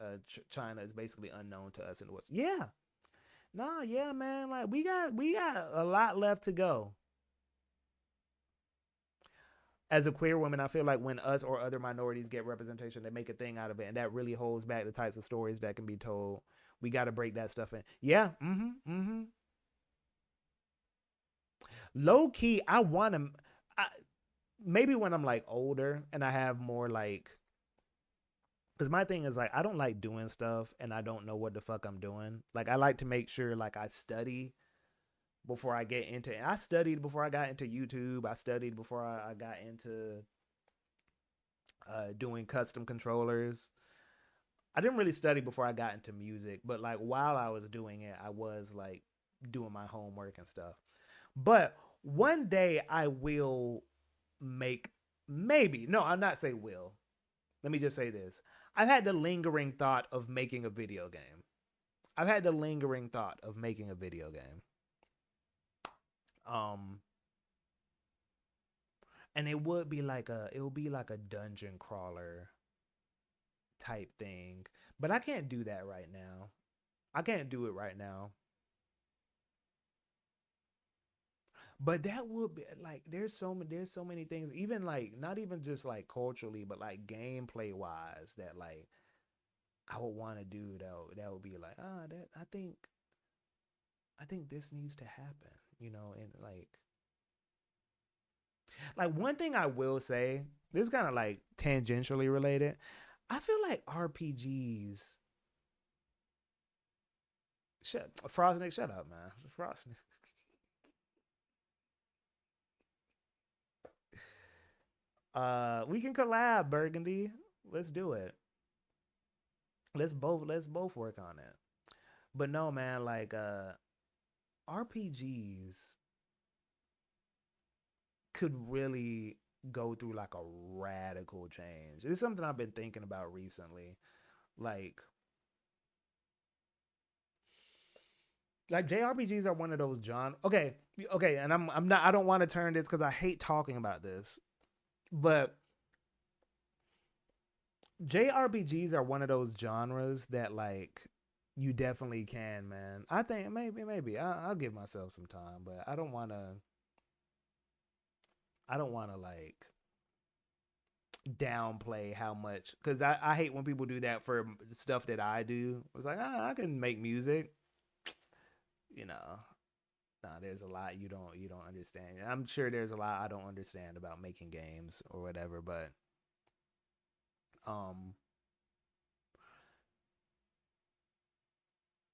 China is basically unknown to us in the West. Yeah. Nah, yeah, man. Like we got a lot left to go. As a queer woman, I feel like when us or other minorities get representation, they make a thing out of it, and that really holds back the types of stories that can be told. We got to break that stuff in. Yeah. Mm-hmm. Low key, I want to. Maybe when I'm like older and I have more like, because my thing is like I don't like doing stuff and I don't know what the fuck I'm doing. Like I like to make sure like I study before I get into it. I studied before I got into YouTube. I studied before I got into doing custom controllers. I didn't really study before I got into music, but like while I was doing it, I was like doing my homework and stuff. But one day I will make, maybe, no, I'm not say will. Let me just say this. I've had the lingering thought of making a video game. I've had the lingering thought of making a video game. Um and it would be like a dungeon crawler type thing. But I can't do that right now. I can't do it right now. But that would be like there's so many things, even like not even just like culturally, but like gameplay wise that like I would want to do that would be like, that I think this needs to happen, and like one thing I will say, this is kind of like tangentially related. I feel like RPGs. Frostnick, shut up, man. Frostnick. We can collab, Burgundy. Let's do it. Let's both work on it. But no, man, like RPGs could really go through like a radical change. It's something I've been thinking about recently. Like Like JRPGs are one of those John. Okay, okay, and I'm not. I don't want to turn this because I hate talking about this, but JRPGs are one of those genres that like you definitely can, man. I think maybe I'll give myself some time, but I don't want to. I don't want to like downplay how much because I hate when people do that for stuff that I do. It's like I can make music, you know. Nah, there's a lot you don't understand. I'm sure there's a lot I don't understand about making games or whatever, but um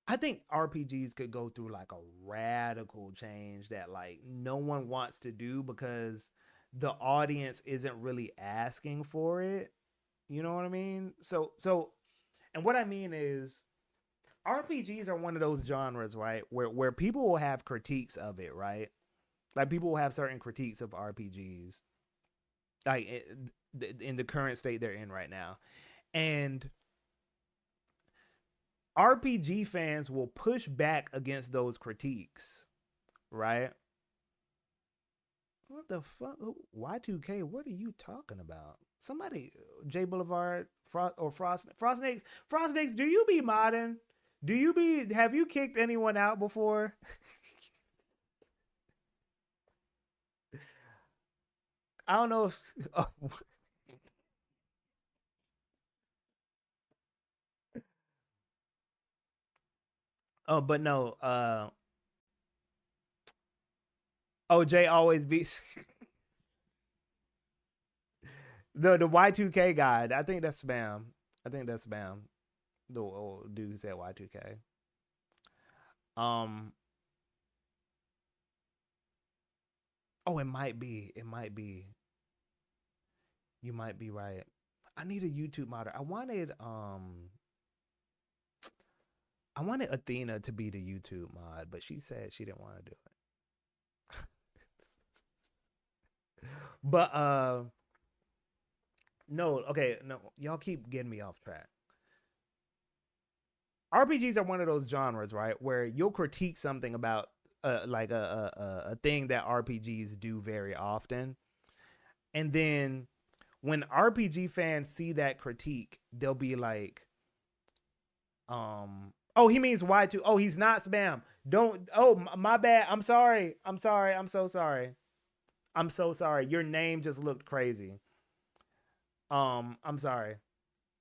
I think RPGs could go through like a radical change that like no one wants to do because the audience isn't really asking for it. You know what I mean? So and what I mean is RPGs are one of those genres, right? Where people will have critiques of it, right? Like people will have certain critiques of RPGs, like in the current state they're in right now, and RPG fans will push back against those critiques, right? What the fuck? Y2K? What are you talking about? Somebody, J Boulevard, Frostnakes. Do you be modding? Do you be? Have you kicked anyone out before? I don't know if. Oh, but no. OJ always beats the Y2K guy. I think that's spam. I think that's spam. The old dude who said Y2K. Um. Oh, it might be. It might be. You might be right. I need a YouTube modder. I wanted Athena to be the YouTube mod, but she said she didn't want to do it. But no, okay, no, y'all keep getting me off track. RPGs are one of those genres, right, where you'll critique something about like a thing that RPGs do very often, and then when RPG fans see that critique, they'll be like, oh, he means Y2. Oh, he's not spam. Don't. Oh, my bad. I'm sorry. I'm sorry. I'm so sorry. I'm so sorry. Your name just looked crazy. I'm sorry.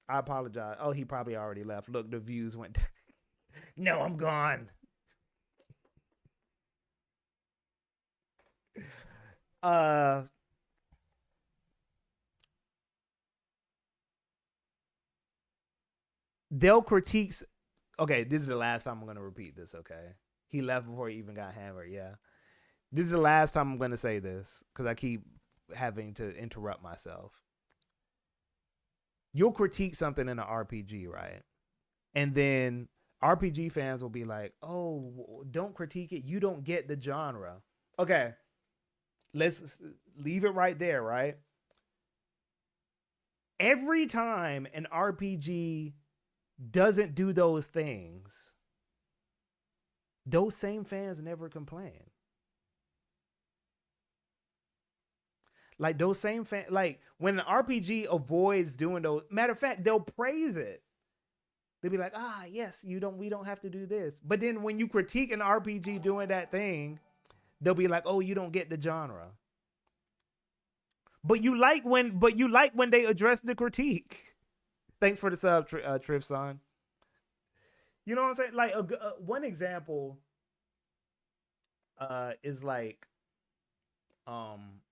I apologize. Oh, he probably already left. Look, the views went. No, I'm gone. Uh, they'll critique. Okay, this is the last time I'm gonna repeat this. Okay, he left before he even got hammered. Yeah, this is the last time I'm gonna say this because I keep having to interrupt myself. You'll critique something in an RPG, right? And then RPG fans will be like, "Oh, don't critique it. You don't get the genre." Okay, let's leave it right there, right? Every time an RPG doesn't do those things, those same fans never complain. Like those same fans, like when an RPG avoids doing those, matter of fact, they'll praise it. They'll be like, "Ah, yes, we don't have to do this." But then when you critique an RPG doing that thing, they'll be like, "Oh, you don't get the genre." But you like when they address the critique. Thanks for the sub, Trif son. You know what I'm saying? Like one example is um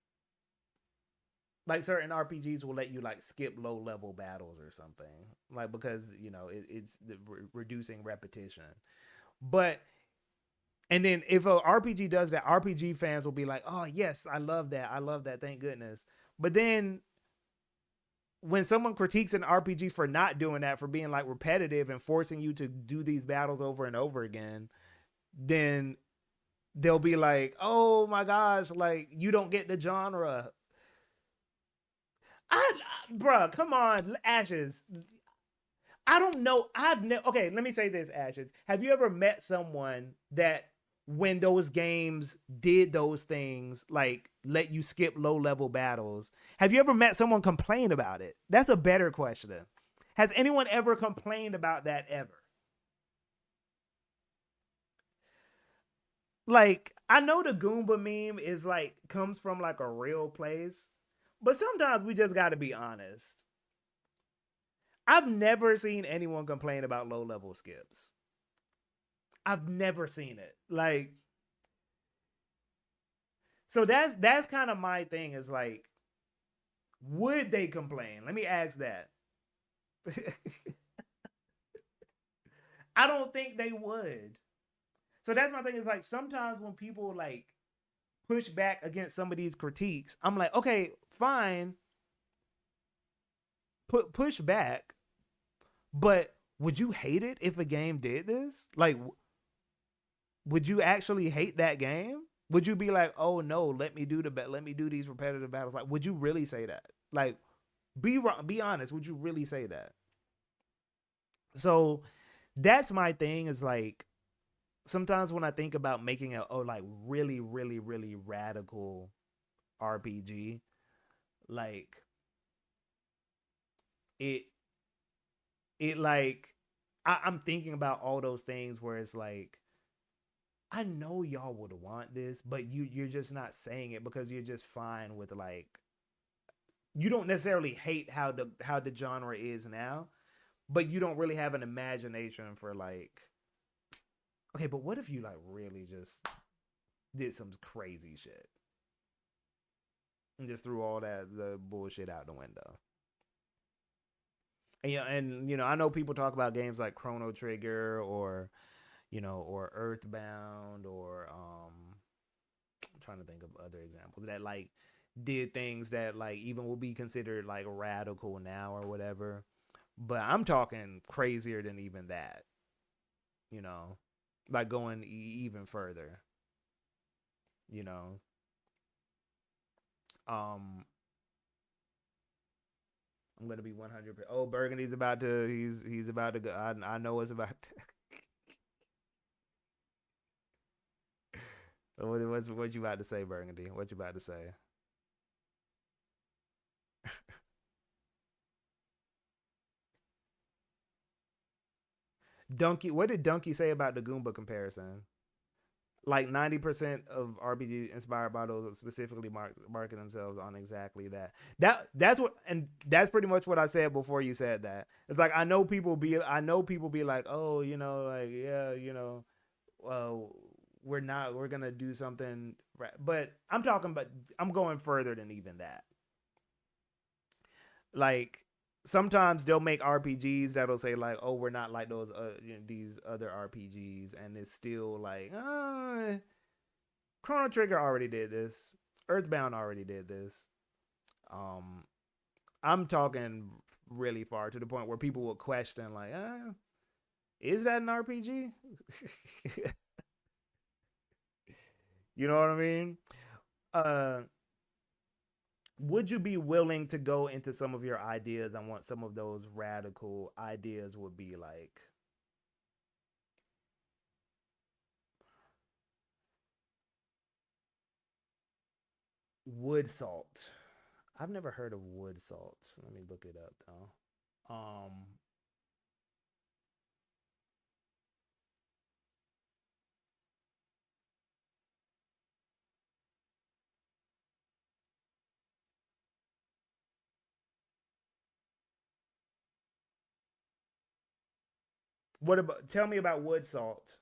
like certain RPGs will let you like skip low level battles or something, like because it's reducing repetition. But and then if a RPG does that, RPG fans will be like, "Oh yes, I love that, thank goodness." But then when someone critiques an RPG for not doing that, for being like repetitive and forcing you to do these battles over and over again, then they'll be like, "Oh my gosh, like you don't get the genre." Bruh, come on, Ashes. I don't know. Okay. Let me say this, Ashes. Have you ever met someone that when those games did those things, like let you skip low level battles? Have you ever met someone complain about it? That's a better question. Has anyone ever complained about that ever? Like, I know the Goomba meme is like comes from like a real place, but sometimes we just got to be honest. I've never seen anyone complain about low level skips. I've never seen it. Like, so that's kind of my thing is like, would they complain? Let me ask that. I don't think they would. So that's my thing is like sometimes when people like push back against some of these critiques, I'm like, okay, fine, push back, but would you hate it if a game did this? Like, would you actually hate that game? Would you be like, oh no, let me do these repetitive battles? Like, would you really say that? Like, be honest. Would you really say that? So that's my thing. Is like sometimes when I think about making a like really really really radical RPG, like it like I'm thinking about all those things where it's like I know y'all would want this, but you're just not saying it because you're just fine with like you don't necessarily hate how the genre is now, but you don't really have an imagination for like okay, but what if you like really just did some crazy shit and just threw all that the bullshit out the window? And you know, I know people talk about games like Chrono Trigger or or Earthbound or I'm trying to think of other examples that like did things that like even will be considered like radical now or whatever. But I'm talking crazier than even that, you know, like going even further, you know. Um, I'm gonna be 100. Oh, Burgundy's about to. He's about to go. I know what's about. What you about to say, Burgundy? What you about to say? Donkey. What did Donkey say about the Goomba comparison? Like 90% of RPG inspired by those specifically market themselves on exactly that. That's what, and that's pretty much what I said before you said that. It's like I know people be like, oh, like yeah, well, we're gonna do something, right? But I'm going further than even that. Like sometimes they'll make RPGs that'll say like, oh, we're not like those these other RPGs, and it's still like, Chrono Trigger already did this. Earthbound already did this. Um, I'm talking really far to the point where people will question like, is that an RPG? You know what I mean? Uh, would you be willing to go into some of your ideas on what some of those radical ideas would be like? Wood salt. I've never heard of wood salt. Let me look it up though. What about? Tell me about wood salt.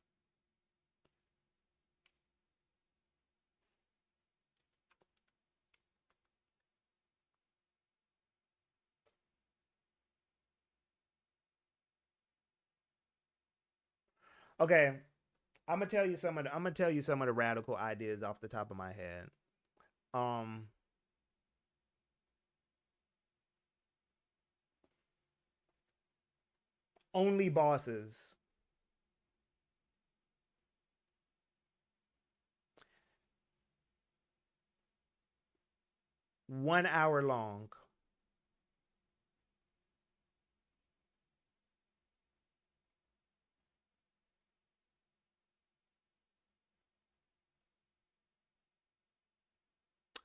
Okay, I'm gonna tell you some of the radical ideas off the top of my head. Um, only bosses, 1 hour long.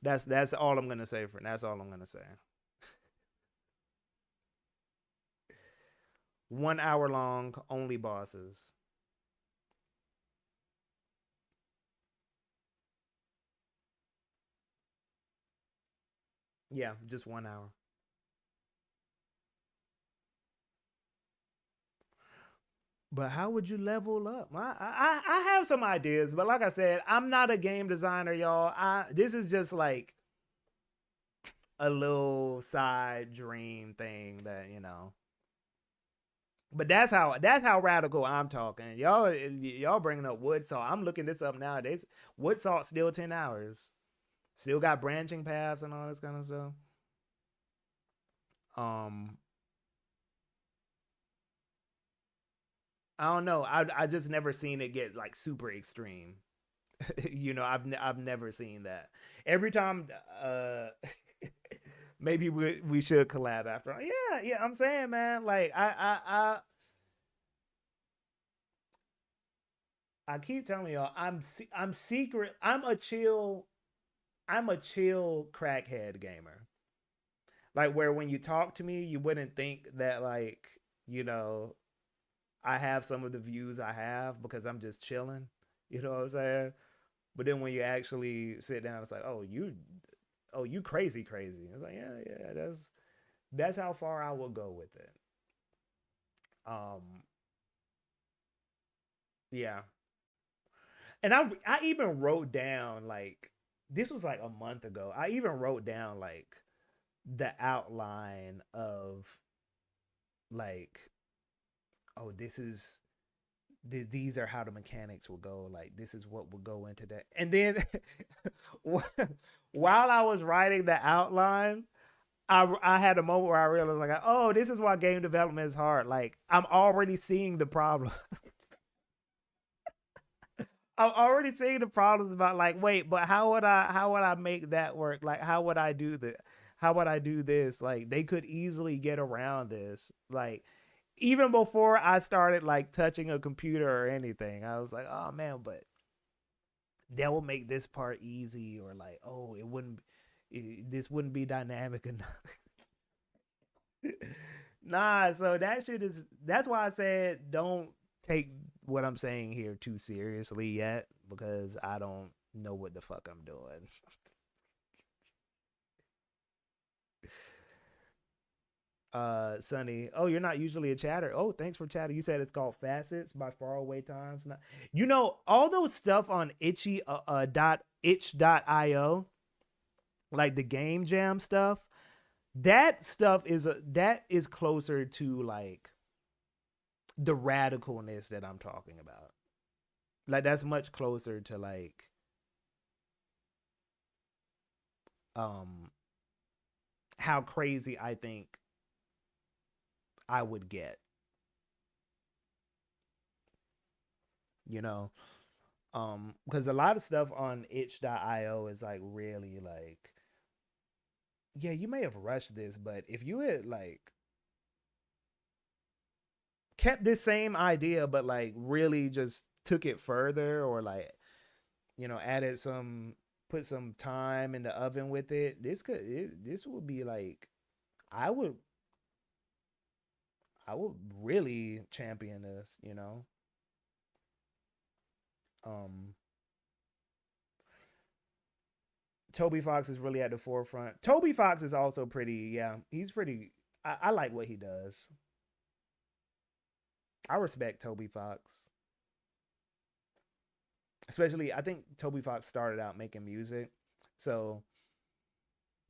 That's all I'm gonna say for. That's all I'm gonna say. 1 hour long, only bosses. Yeah, just 1 hour. But how would you level up? I have some ideas, but like I said, I'm not a game designer, y'all. This is just like a little side dream thing that But that's how radical I'm talking. Y'all bringing up wood salt. I'm looking this up nowadays. Wood salt still 10 hours. Still got branching paths and all this kind of stuff. Um, I don't know. I just never seen it get like super extreme. I've never seen that. Every time, maybe we should collab after. Yeah, yeah. I'm saying, man. Like I keep telling y'all, I'm secret. I'm a chill crackhead gamer. Like where when you talk to me, you wouldn't think that like you know I have some of the views I have because I'm just chilling. You know what I'm saying? But then when you actually sit down, it's like, oh you crazy crazy. It's like yeah, that's how far I will go with it. Um, yeah, and I even wrote down like this was like a month ago. I even wrote down like the outline of like oh these are how the mechanics will go. Like this is what will go into that. And then while I was writing the outline, I had a moment where I realized like, oh, this is why game development is hard. Like I'm already seeing the problem. I'm already seeing the problems about like, wait, but how would I make that work? Like how would I do this? Like they could easily get around this. Like even before I started like touching a computer or anything, I was like, oh man, but that will make this part easy, or like, oh, this wouldn't be dynamic enough. Nah, so that's why I said don't take what I'm saying here too seriously yet because I don't know what the fuck I'm doing. Sunny, oh, you're not usually a chatter. Oh, thanks for chatting. You said it's called Facets by Faraway Times. All those stuff on itchy dot itch.io, like the game jam stuff. That stuff that is closer to like the radicalness that I'm talking about. Like that's much closer to like um how crazy I think I would get, you know. Because a lot of stuff on itch.io is like really like yeah, you may have rushed this, but if you had like kept this same idea but like really just took it further or like added some put some time in the oven with it, this would be like I would I would really champion this. Um Toby Fox is really at the forefront. Toby Fox is also pretty, yeah, he's pretty I like what he does. I respect Toby Fox. Especially I think Toby Fox started out making music. So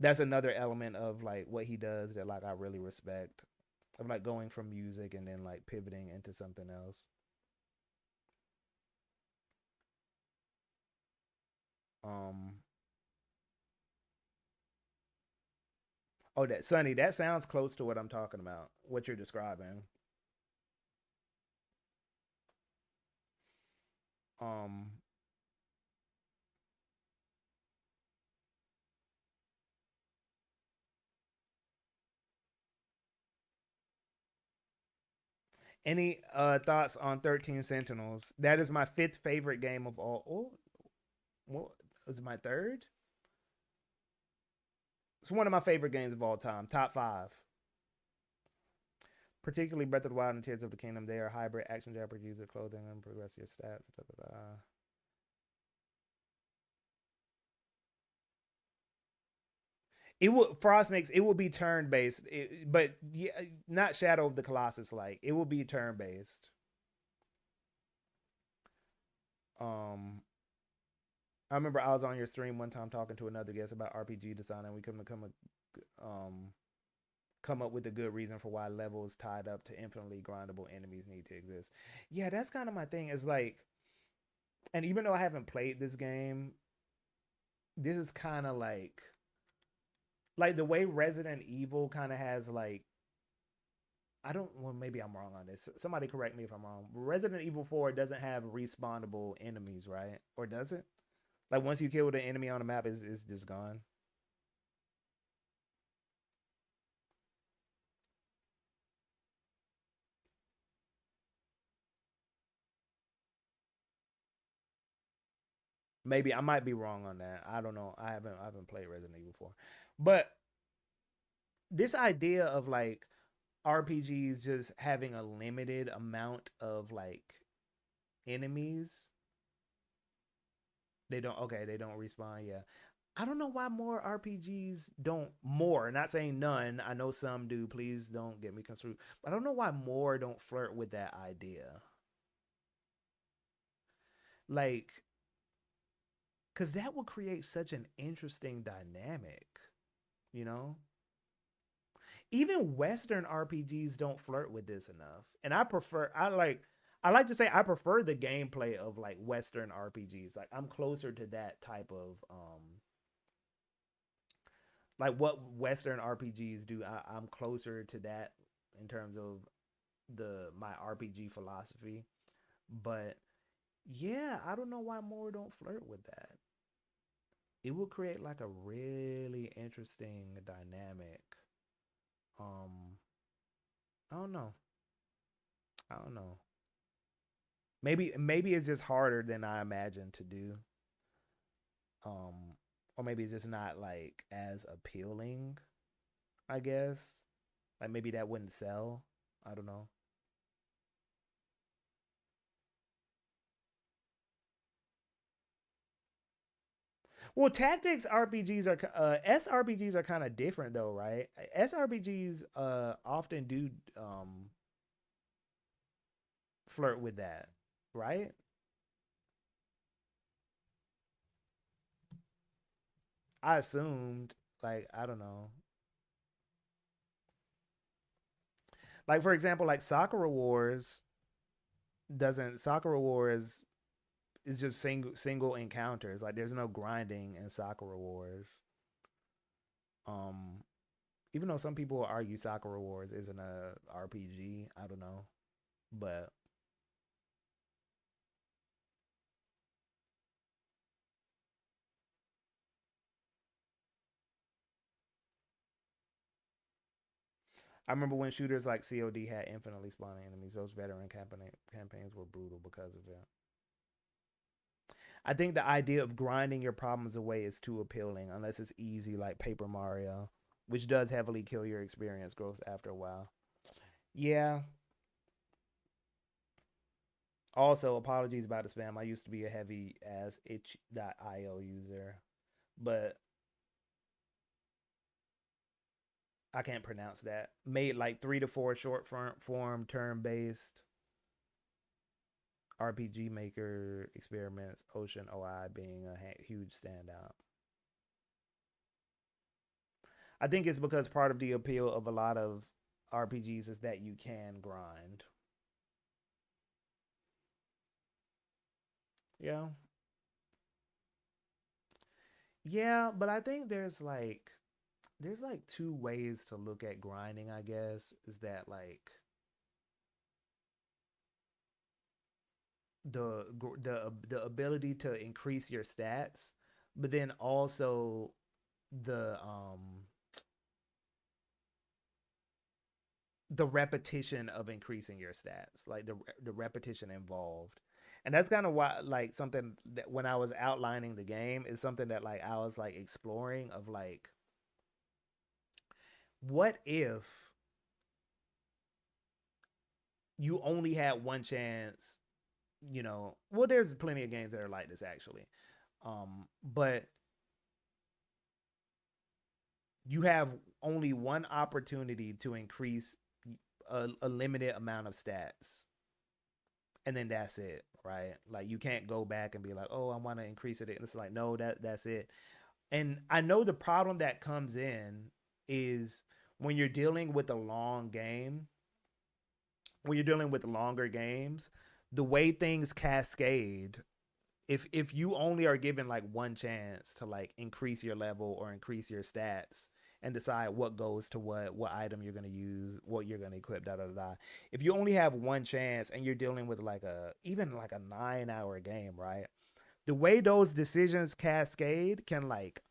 that's another element of like what he does that like I really respect. Of like going from music and then like pivoting into something else. Um oh, that Sunny, that sounds close to what I'm talking about. What you're describing. Um any thoughts on 13 Sentinels? That is my fifth favorite game of all. Oh, what was it my third? It's one of my favorite games of all time. Top five. Particularly Breath of the Wild and Tears of the Kingdom. They are hybrid action RPGs with clothing and progress your stats. Da, da, da. It will Frostniks. It will be turn based, but yeah, not Shadow of the Colossus. Like it will be turn based. Um, I remember I was on your stream one time talking to another guest about RPG design, and we couldn't come up with a good reason for why levels tied up to infinitely grindable enemies need to exist. Yeah, that's kind of my thing. Is like, and even though I haven't played this game, this is kind of like the way Resident Evil kind of has like I don't well maybe I'm wrong on this. Somebody correct me if I'm wrong. Resident Evil 4 doesn't have respawnable enemies, right? Or does it? Like once you kill the enemy on the map is just gone. Maybe I might be wrong on that. I don't know. I haven't played Resident Evil 4. But this idea of like RPGs just having a limited amount of like enemies, they don't respawn, yeah. I don't know why more RPGs don't more, not saying none. I know some do. Please don't get me construed. But I don't know why more don't flirt with that idea. Like, cause that would create such an interesting dynamic, you know? Even Western RPGs don't flirt with this enough. And I like to say I prefer the gameplay of like Western RPGs. Like I'm closer to that type of like what Western RPGs do. I'm closer to that in terms of the my RPG philosophy. But yeah, I don't know why more don't flirt with that. It will create like a really interesting dynamic. Um, I don't know. I don't know. Maybe it's just harder than I imagined to do. Um, or maybe it's just not like as appealing. I guess like maybe that wouldn't sell. I don't know. Well, tactics RPGs are SRPGs are kind of different though, right? SRPGs often do flirt with that, right? I assumed like I don't know. Like for example, like Sakura Wars doesn't Sakura Wars is just single encounters. Like there's no grinding in Sakura Wars. Um Even though some people argue Sakura Wars isn't a RPG, I don't know. But I remember when shooters like COD had infinitely spawning enemies. Those veteran campaigns were brutal because of it. I think the idea of grinding your problems away is too appealing unless it's easy like Paper Mario, which does heavily kill your experience growth after a while. Yeah. Also, apologies about the spam. I used to be a heavy ass itch.io user, but I can't pronounce that. Made like 3 to 4 short form turn based RPG Maker experiments, Ocean OI being a huge standout. I think it's because part of the appeal of a lot of RPGs is that you can grind. Yeah. Yeah, but I think there's like two ways to look at grinding, I guess. Is that like the ability to increase your stats, but then also the the repetition of increasing your stats, like the repetition involved. And that's kind of why like something that when I was outlining the game is something that like I was like exploring of like what if you only had one chance, well, there's plenty of games that are like this actually. But you have only one opportunity to increase a limited amount of stats, and then that's it, right? Like you can't go back and be like, oh, I want to increase it, and it's like, no, that's it. And I know the problem that comes in is when you're dealing with a long game, when you're dealing with longer games, the way things cascade, if you only are given like one chance to like increase your level or increase your stats and decide what goes to what item you're going to use, what you're going to equip, da da da. If you only have one chance and you're dealing with like a even like a 9-hour game, right? The way those decisions cascade can like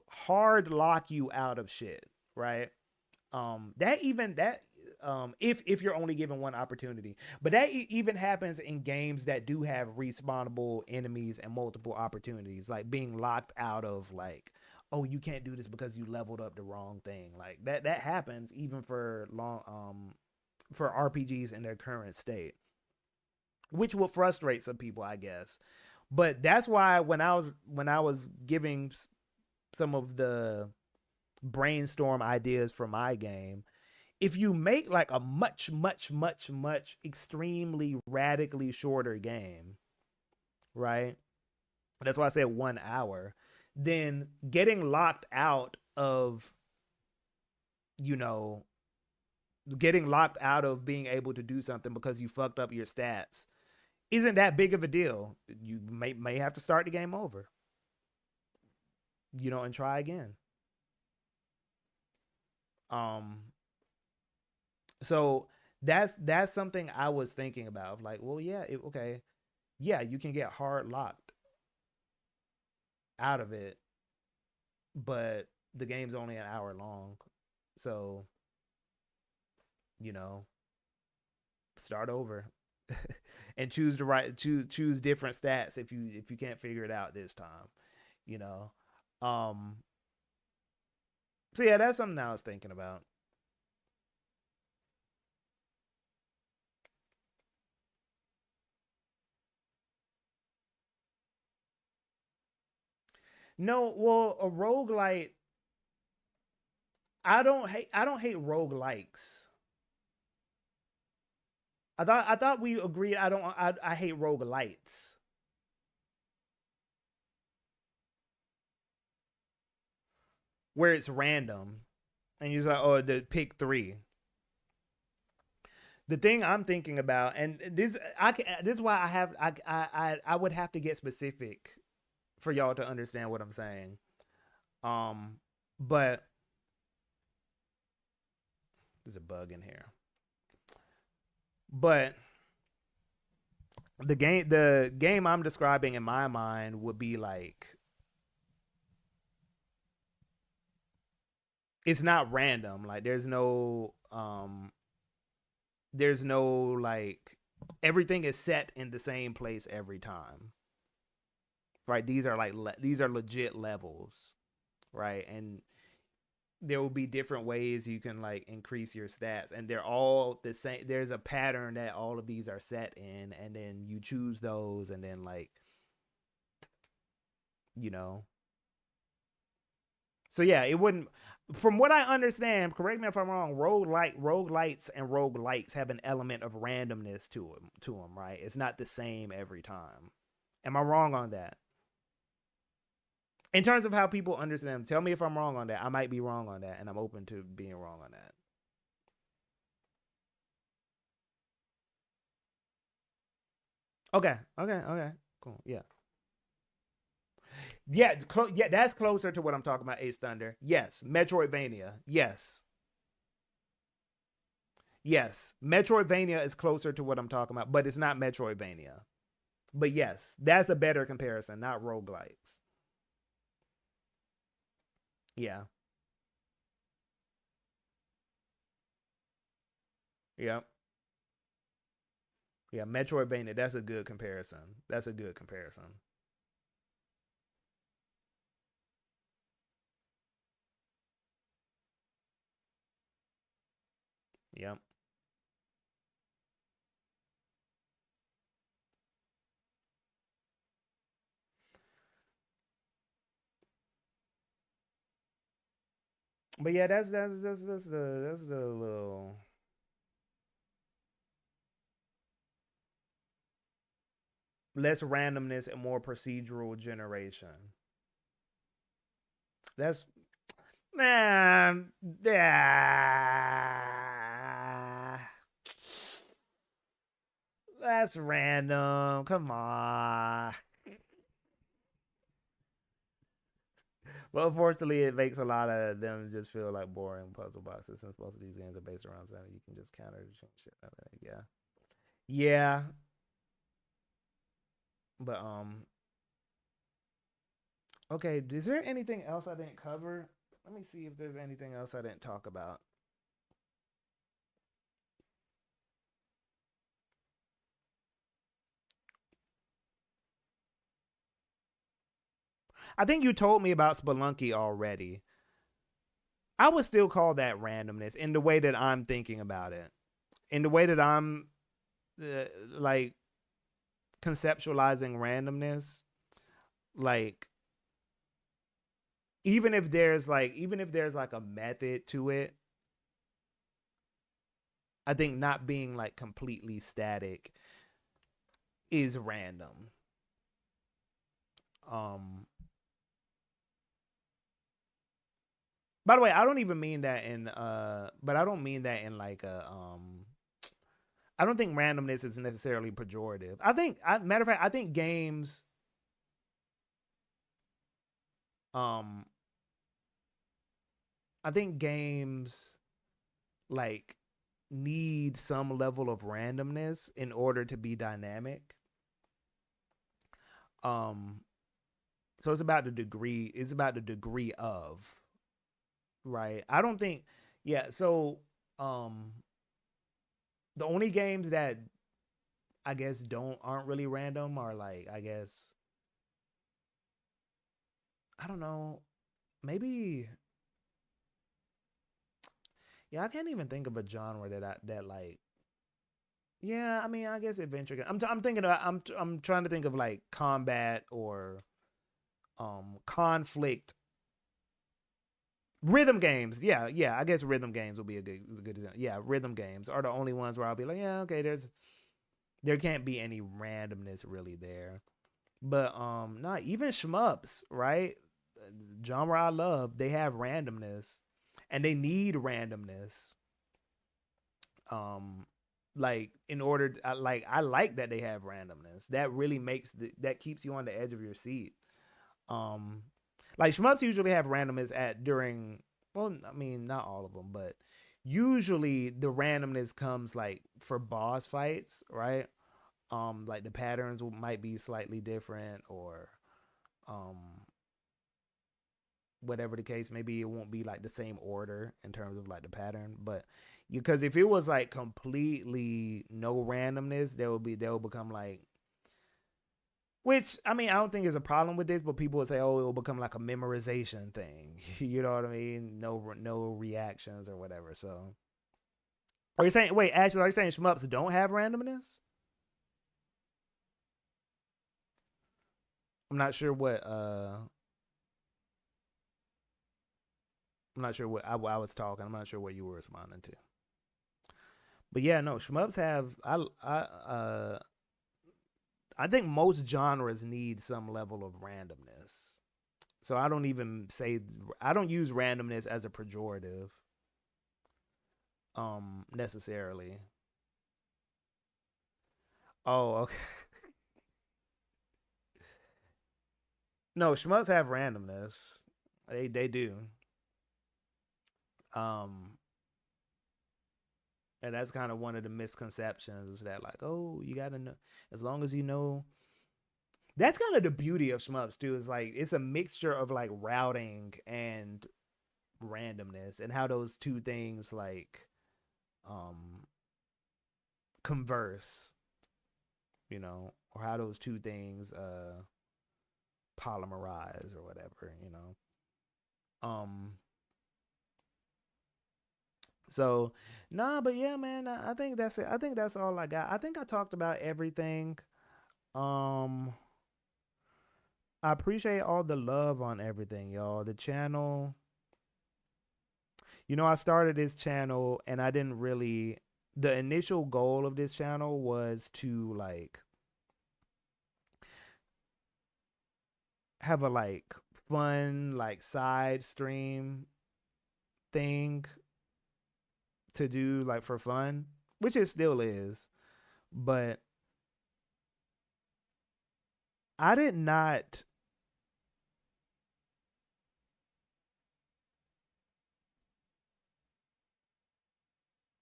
hard lock you out of shit, right? That even that if you're only given one opportunity, but that even happens in games that do have respawnable enemies and multiple opportunities, like being locked out of like, oh, you can't do this because you leveled up the wrong thing. Like that happens even for for RPGs in their current state, which will frustrate some people, I guess. But that's why when I was giving some of the brainstorm ideas for my game, if you make like a much extremely radically shorter game, right? That's why I said 1 hour. Then getting locked out of, you know, getting locked out of being able to do something because you fucked up your stats isn't that big of a deal. You may have to start the game over, and try again. Um, so that's something I was thinking about. Like, well, yeah, okay, yeah, you can get hard locked out of it, but the game's only an hour long, so you know, start over and choose the right choose different stats if you can't figure it out this time, you know. Um, so yeah, that's something I was thinking about. No, well, a roguelite, I don't hate roguelikes. I thought we agreed I hate roguelites. Where it's random and you're like, oh, the pick three. The thing I'm thinking about, and this is why I would have to get specific for y'all to understand what I'm saying. Um, but there's a bug in here. But the game I'm describing in my mind would be like, it's not random. Like there's no like, everything is set in the same place every time. Right? These are legit levels, right? And there will be different ways you can like increase your stats, and they're all the same. There's a pattern that all of these are set in, and then you choose those, and then like, you know so yeah, it wouldn't, from what I understand, correct me if I'm wrong, roguelites and roguelikes have an element of randomness to them, right? It's not the same every time. Am I wrong on that? In terms of how people understand them, tell me if I'm wrong on that. I might be wrong on that, and I'm open to being wrong on that. Okay, okay, cool. Yeah, yeah, yeah. That's closer to what I'm talking about. Ace Thunder, yes. Metroidvania, yes, yes. Metroidvania is closer to what I'm talking about, but it's not Metroidvania. But yes, that's a better comparison, not roguelikes. Yeah, yeah, yeah. Metroidvania. That's a good comparison. That's a good comparison. Yep. But yeah, that's the little less randomness and more procedural generation. That's man, yeah, that's random. Come on. But unfortunately, it makes a lot of them just feel like boring puzzle boxes since most of these games are based around something you can just counter change shit. Yeah, yeah. But okay. Is there anything else I didn't cover? Let me see if there's anything else I didn't talk about. I think you told me about Spelunky already. I would still call that randomness in the way that I'm thinking about it. In the way that I'm uh, like conceptualizing randomness, like even if there's like a method to it, I think not being like completely static is random. Um by the way, I don't even mean that in but I don't mean that in like a I don't think randomness is necessarily pejorative. Matter of fact, I think games um I think games like need some level of randomness in order to be dynamic. Um so it's about the degree of, right? I don't think yeah, so um the only games that I guess don't aren't really random are like I guess I don't know, maybe yeah, I can't even think of a genre that like yeah, I mean, I guess adventure game. I'm thinking of I'm trying to think of like combat or conflict rhythm games. Yeah, yeah, I guess rhythm games will be a good example. Yeah, rhythm games are the only ones where I'll be like, yeah, okay, there can't be any randomness really there. But not even shmups, right? Genre I love, they have randomness and they need randomness. Um like in order to, I like that they have randomness. That really that keeps you on the edge of your seat. Um like shmups usually have randomness at during well, I mean, not all of them, but usually the randomness comes like for boss fights, right? Like the patterns might be slightly different or um whatever the case, maybe it won't be like the same order in terms of like the pattern, but because if it was like completely no randomness, there will become like which I mean I don't think is a problem with this, but people would say, oh, it will become like a memorization thing. You know what I mean? No reactions or whatever. So are you saying wait, actually are you saying shmups don't have randomness? I'm not sure what I'm not sure what I was talking. I'm not sure what you were responding to. But yeah, no, shmups have I think most genres need some level of randomness. So I don't use randomness as a pejorative necessarily. Oh, okay. No, shmups have randomness. They do. Um and that's kind of one of the misconceptions that like, oh, you got to know as long as you know that's kind of the beauty of shmups too is like it's a mixture of like routing and randomness and how those two things like um converse, or how those two things polymerize or whatever. Um So, nah, but yeah, man, I think that's it. I think that's all I got. I think I talked about everything. Um, I appreciate all the love on everything, y'all. The channel, I started this channel and I didn't really. The initial goal of this channel was to like have a like fun like side stream thing to do like for fun, which it still is. But I did not.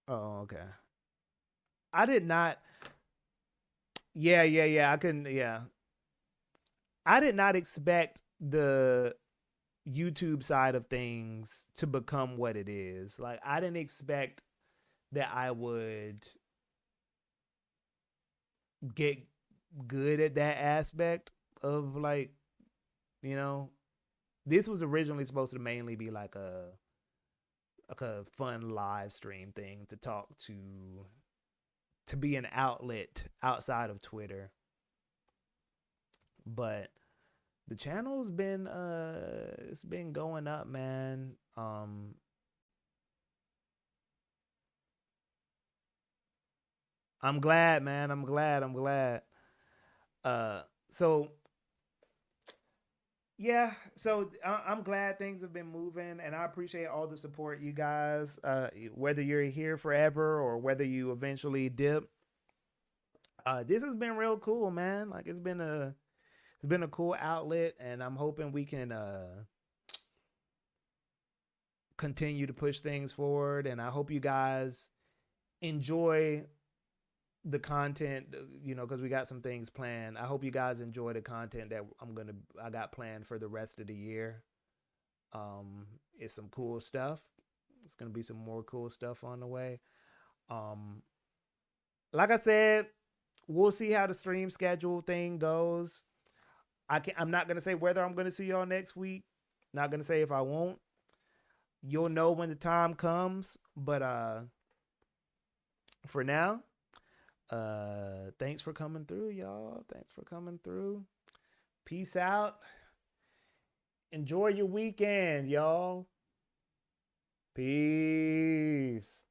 Oh, okay. I did not. Yeah, yeah, yeah. I couldn't. Yeah, I did not expect the YouTube side of things to become what it is. Like, I didn't expect that I would get good at that aspect of like, you know, this was originally supposed to mainly be like a fun live stream thing to talk to be an outlet outside of Twitter. But the channel's been it's been going up, man. I'm glad, man. I'm glad. I'm glad. So yeah, so I'm glad things have been moving, and I appreciate all the support you guys. Whether you're here forever or whether you eventually dip, this has been real cool, man. Like it's been a cool outlet, and I'm hoping we can continue to push things forward. And I hope you guys enjoy the content, because we got some things planned. I hope you guys enjoy the content that I got planned for the rest of the year. It's some cool stuff. It's gonna be some more cool stuff on the way. Um, like I said, we'll see how the stream schedule thing goes. I'm not gonna say whether I'm gonna see y'all next week. Not gonna say if I won't. You'll know when the time comes. But for now, thanks for coming through, y'all. Thanks for coming through. Peace out. Enjoy your weekend, y'all. Peace.